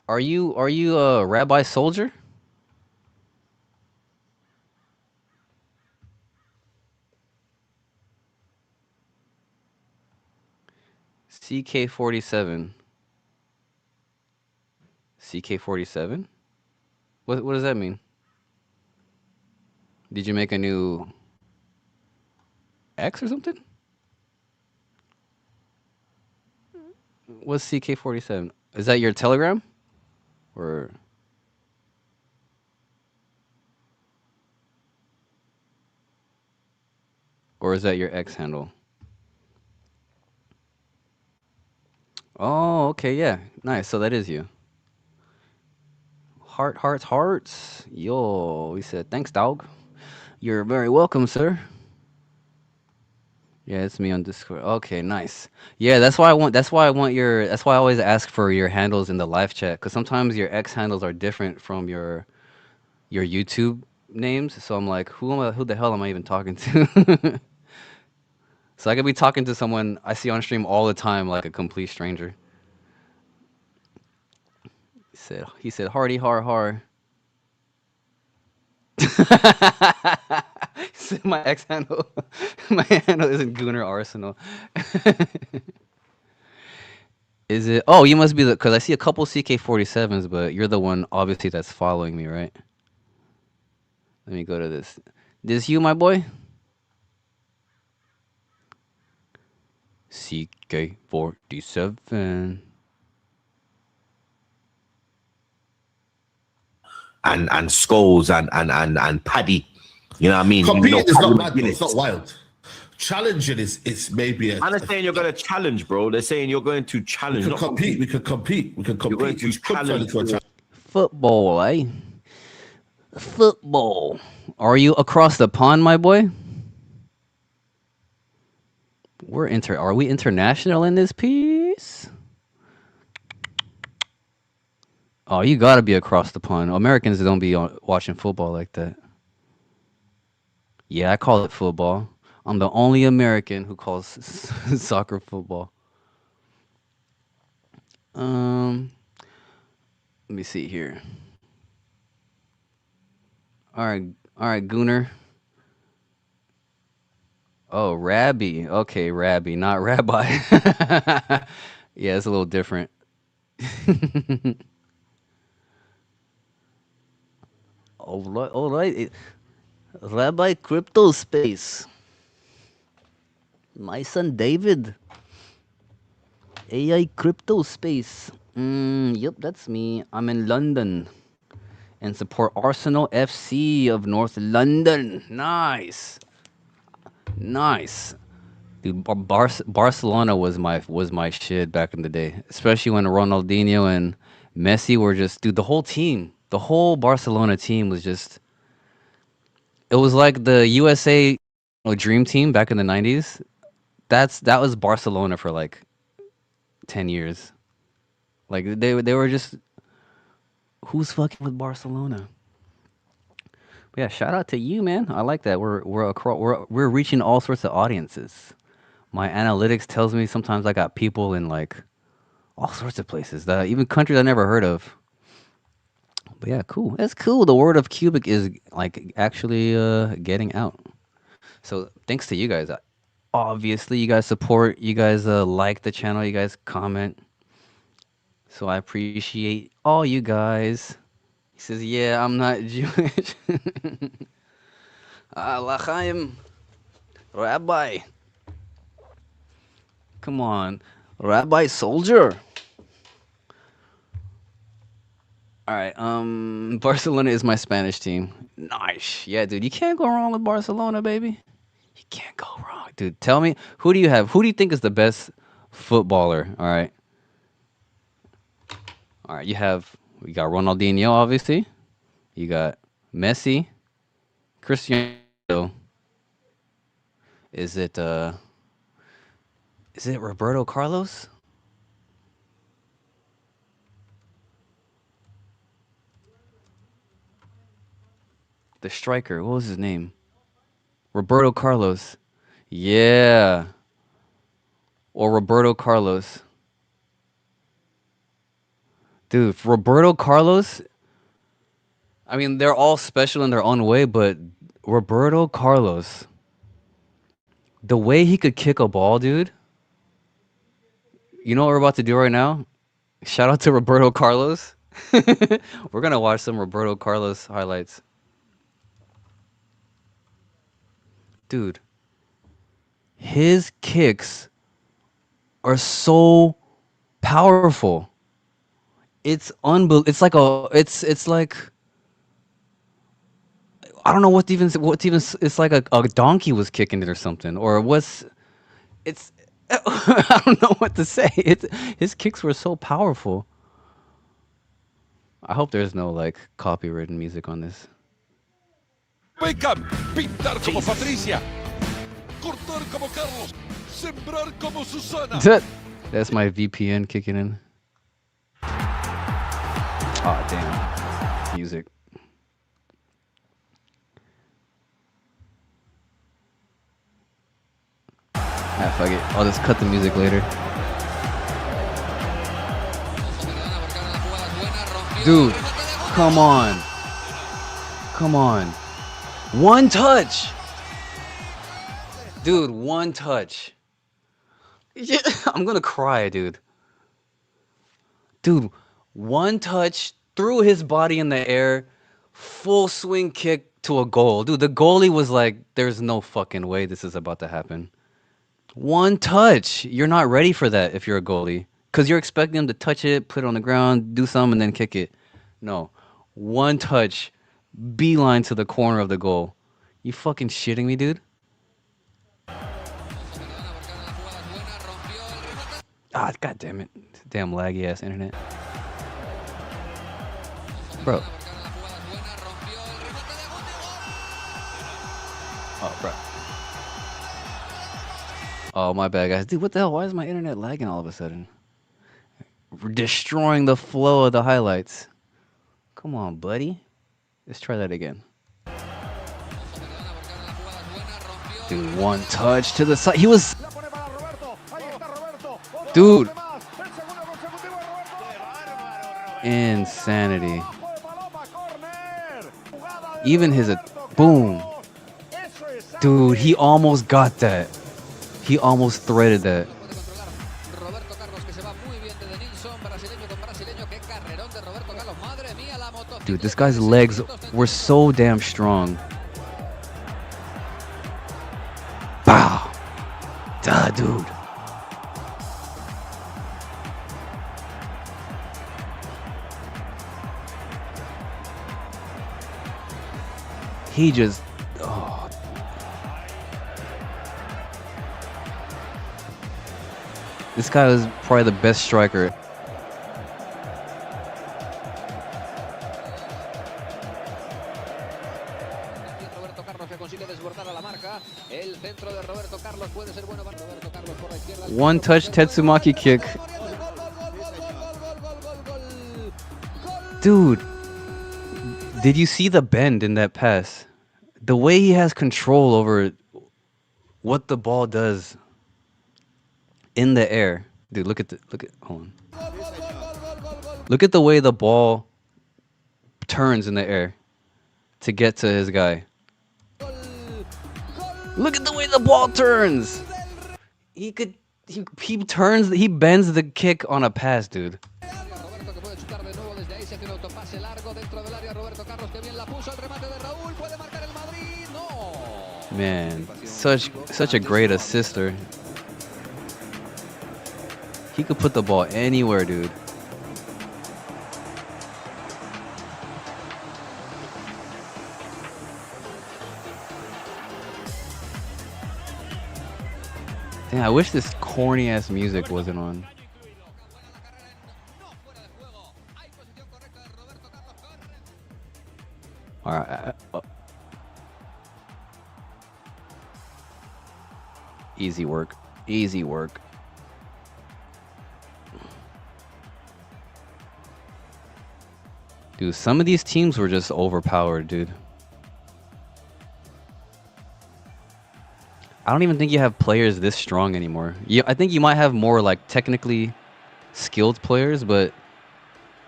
Are you a Rabbi Soldier? CK47. CK47? What does that mean? Did you make a new X or something? What's CK47? Is that your Telegram? Or is that your X handle? Oh, okay, yeah. Nice. So that is you. Hearts. Yo, we said thanks, dog. You're very welcome, sir. Yeah, it's me on Discord. Okay, nice. Yeah, that's why I want. That's why I want your. That's why I always ask for your handles in the live chat, because sometimes your X handles are different from your YouTube names. So I'm like, who am I? Who the hell am I even talking to? So I could be talking to someone I see on stream all the time, like a complete stranger. He said, hardy har har. He said my X handle, my handle isn't Gooner Arsenal. Is it? Oh, you must be the, because I see a couple CK47s, but you're the one obviously that's following me, right? Let me go to this. This you, my boy? CK47. And Scholes and Paddy. You know what I mean? Competing is Paddy not bad, though. McGuinness. It's not wild. Challenging is maybe a. And they're saying you're going to challenge, bro. They're saying you're going to challenge. We can compete. We can compete. We can You're going compete. to challenge. Football, eh? Football. Are you across the pond, my boy? Are we international in this piece? Oh, you gotta be across the pond. Americans don't be watching football like that. Yeah, I call it football. I'm the only American who calls soccer football. Let me see here. All right, Gooner. Oh, Rabbi. Okay, Rabbi, not Rabbi. Yeah, it's a little different. All right. Rabbi Crypto Space. My son David. AI Crypto Space. Yep, that's me. I'm in London and support Arsenal FC of North London. Nice. Nice. Dude, Barcelona was my shit back in the day, especially when Ronaldinho and Messi were just, dude, the whole Barcelona team was just, it was like the USA dream team back in the 90s. That was Barcelona for like 10 years. Like they were just, who's fucking with Barcelona? But yeah, shout out to you, man. I like that. We're reaching all sorts of audiences. My analytics tells me sometimes I got people in like all sorts of places, that even countries I never heard of. But yeah, cool. That's cool. The word of Qubic is like actually getting out. So thanks to you guys. Obviously, you guys support. You guys like the channel. You guys comment. So I appreciate all you guys. He says, "Yeah, I'm not Jewish." L'chaim, Rabbi. Come on, Rabbi Soldier. All right. Barcelona is my Spanish team. Nice. Yeah, dude. You can't go wrong with Barcelona, baby. You can't go wrong, dude. Tell me, who do you have? Who do you think is the best footballer? All right. All right. You got Ronaldinho, obviously. You got Messi, Cristiano. Is it Roberto Carlos? The striker. What was his name? Roberto Carlos. Yeah. Or Roberto Carlos. Dude, Roberto Carlos, I mean, they're all special in their own way, but Roberto Carlos, the way he could kick a ball, dude. You know what we're about to do right now? Shout out to Roberto Carlos. We're going to watch some Roberto Carlos highlights. Dude, his kicks are so powerful. It's unbelievable. It's like, I don't know what even it's like a donkey was kicking it or something, or it's I don't know what to say. His kicks were so powerful. I hope there's no like copywritten music on this. Wake up! Pintar como Patricia! Cortar That's my VPN kicking in. Oh damn. Music. Ah, fuck it. I'll just cut the music later. Dude, come on. Come on. One touch. Dude, one touch. Yeah, I'm gonna cry, dude. Dude, one touch, threw his body in the air, full swing kick to a goal. Dude, the goalie was like, there's no fucking way this is about to happen. One touch. You're not ready for that if you're a goalie. Because you're expecting him to touch it, put it on the ground, do something, and then kick it. No. One touch, beeline to the corner of the goal. You fucking shitting me, dude? Ah, god damn it. Damn laggy ass internet. Bro. Oh, bro. Oh, my bad, guys. Dude, what the hell? Why is my internet lagging all of a sudden? We're destroying the flow of the highlights. Come on, buddy. Let's try that again. Dude, one touch to the side. He was... Dude. Insanity. Even his... Boom. Dude, he almost got that. He almost threaded that. Dude, this guy's legs were so damn strong. Bow. Duh, dude. He just... Oh. This guy was probably the best striker. One touch Tetsumaki kick. Dude, did you see the bend in that pass? The way he has control over what the ball does in the air. Dude, look at hold on. Look at the way the ball turns in the air to get to his guy. Look at the way the ball turns. He bends the kick on a pass, dude. Man, such a great assister. He could put the ball anywhere, dude. Damn, I wish this corny ass music wasn't on. Alright. Easy work. Easy work. Dude, some of these teams were just overpowered, dude. I don't even think you have players this strong anymore. I think you might have more like technically skilled players, but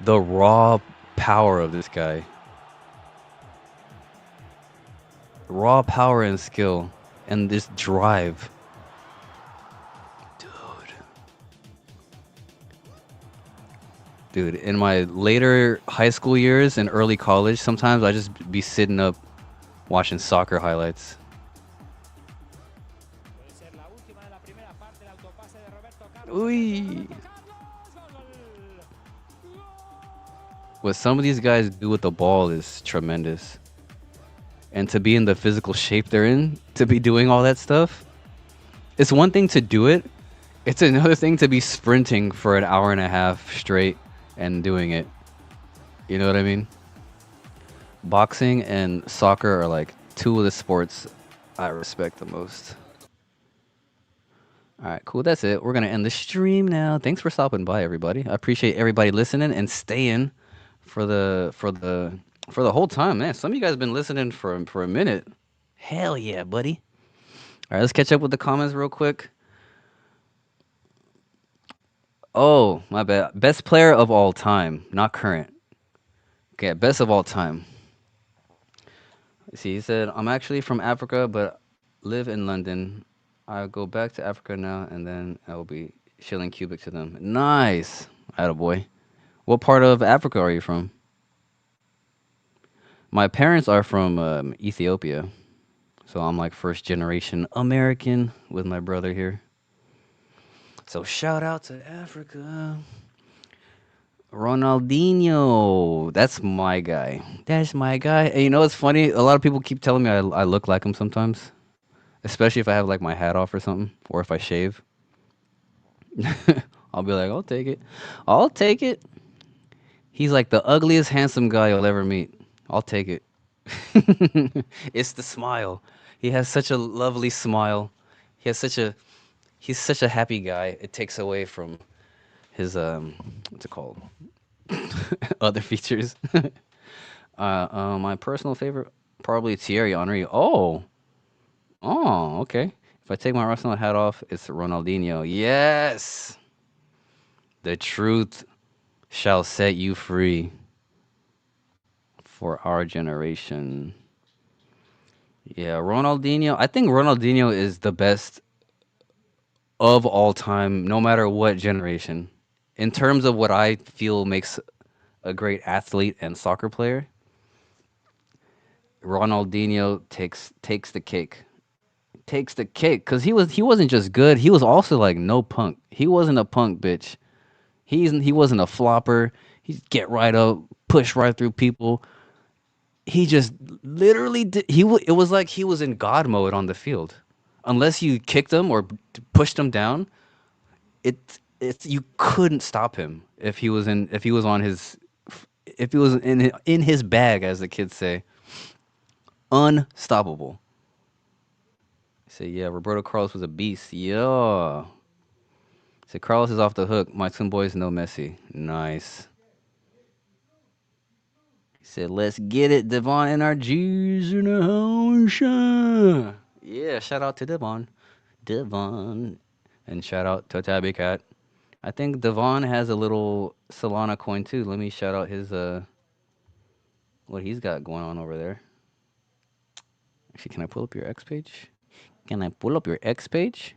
the raw power of this guy. Raw power and skill and this drive. Dude, in my later high school years and early college, sometimes I just be sitting up watching soccer highlights. Ooh. What some of these guys do with the ball is tremendous. And to be in the physical shape they're in, to be doing all that stuff, it's one thing to do it. It's another thing to be sprinting for an hour and a half straight and doing it. You know what I mean? Boxing and soccer are like two of the sports I respect the most. All right, cool. That's it. We're gonna end the stream now. Thanks for stopping by, everybody. I appreciate everybody listening and staying for the whole time, man. Some of you guys been listening for a minute. Hell yeah, buddy. All right, let's catch up with the comments real quick. Oh, my bad. Best player of all time, not current. Okay, best of all time. See, he said, I'm actually from Africa, but live in London. I'll go back to Africa now, and then I'll be shilling Qubic to them. Nice. Attaboy. What part of Africa are you from? My parents are from Ethiopia. So I'm like first generation American with my brother here. So shout out to Africa. Ronaldinho. That's my guy. That's my guy. And you know what's funny? A lot of people keep telling me I look like him sometimes. Especially if I have like my hat off or something. Or if I shave. I'll be like, I'll take it. I'll take it. He's like the ugliest handsome guy you'll ever meet. I'll take it. It's the smile. He has such a lovely smile. He has he's such a happy guy. It takes away from his what's it called? Other features. My personal favorite probably Thierry Henry. Oh, okay. If I take my Arsenal hat off, it's Ronaldinho. Yes, the truth shall set you free. For our generation. Yeah, Ronaldinho. I think Ronaldinho is the best of all time, no matter what generation. In terms of what I feel makes a great athlete and soccer player, Ronaldinho takes the cake. Takes the cake because he wasn't just good. He was also like no punk. He wasn't a punk bitch. He wasn't a flopper. He'd get right up, push right through people. He just literally did. It was like he was in God mode on the field. Unless you kicked him or pushed him down, you couldn't stop him if he was in his bag, as the kids say. Unstoppable. Say yeah, Roberto Carlos was a beast. Yeah. Say Carlos is off the hook. My twin boys know Messi. Nice. He said, let's get it. Devon NRG's in the house. Yeah, shout out to Devon. And shout out to Tabby Cat. I think Devon has a little Solana coin too. Let me shout out his what he's got going on over there. Actually, can I pull up your X page? Can I pull up your X page?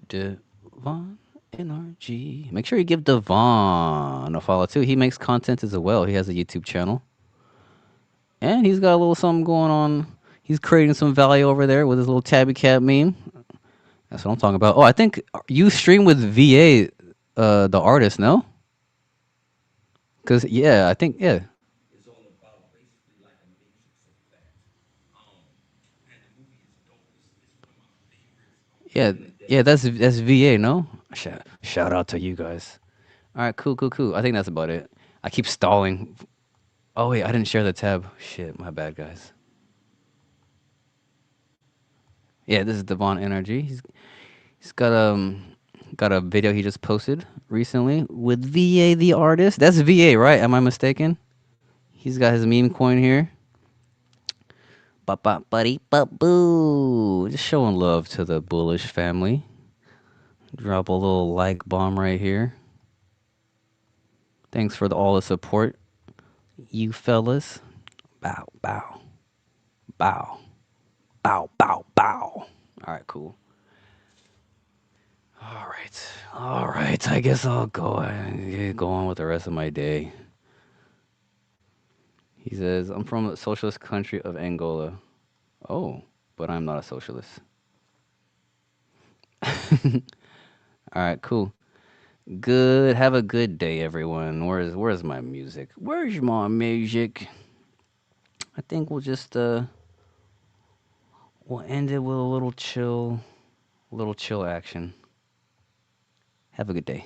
Devon NRG. Make sure you give Devon a follow too. He makes content as well. He has a YouTube channel. And he's got a little something going on. He's creating some value over there with his little tabby cat meme. That's what I'm talking about. Oh, I think you stream with VA, the artist, no? Because, yeah, I think, yeah. Yeah, yeah, that's VA, no? Shout out to you guys. All right, cool. I think that's about it. I keep stalling. Oh, wait, I didn't share the tab. Shit, my bad, guys. Yeah, this is Devon Energy. He's got a video he just posted recently with VA the artist. That's VA, right? Am I mistaken? He's got his meme coin here. Buddy, boo. Just showing love to the Bullish family. Drop a little like bomb right here. Thanks for all the support, you fellas. Bow, bow, bow, bow, bow, bow. All right, cool. All right. I guess I'll go on with the rest of my day. He says, I'm from the socialist country of Angola. Oh, but I'm not a socialist. All right, cool. Good. Have a good day, everyone. Where's my music? Where's my music? I think we'll just we'll end it with a little chill action. Have a good day.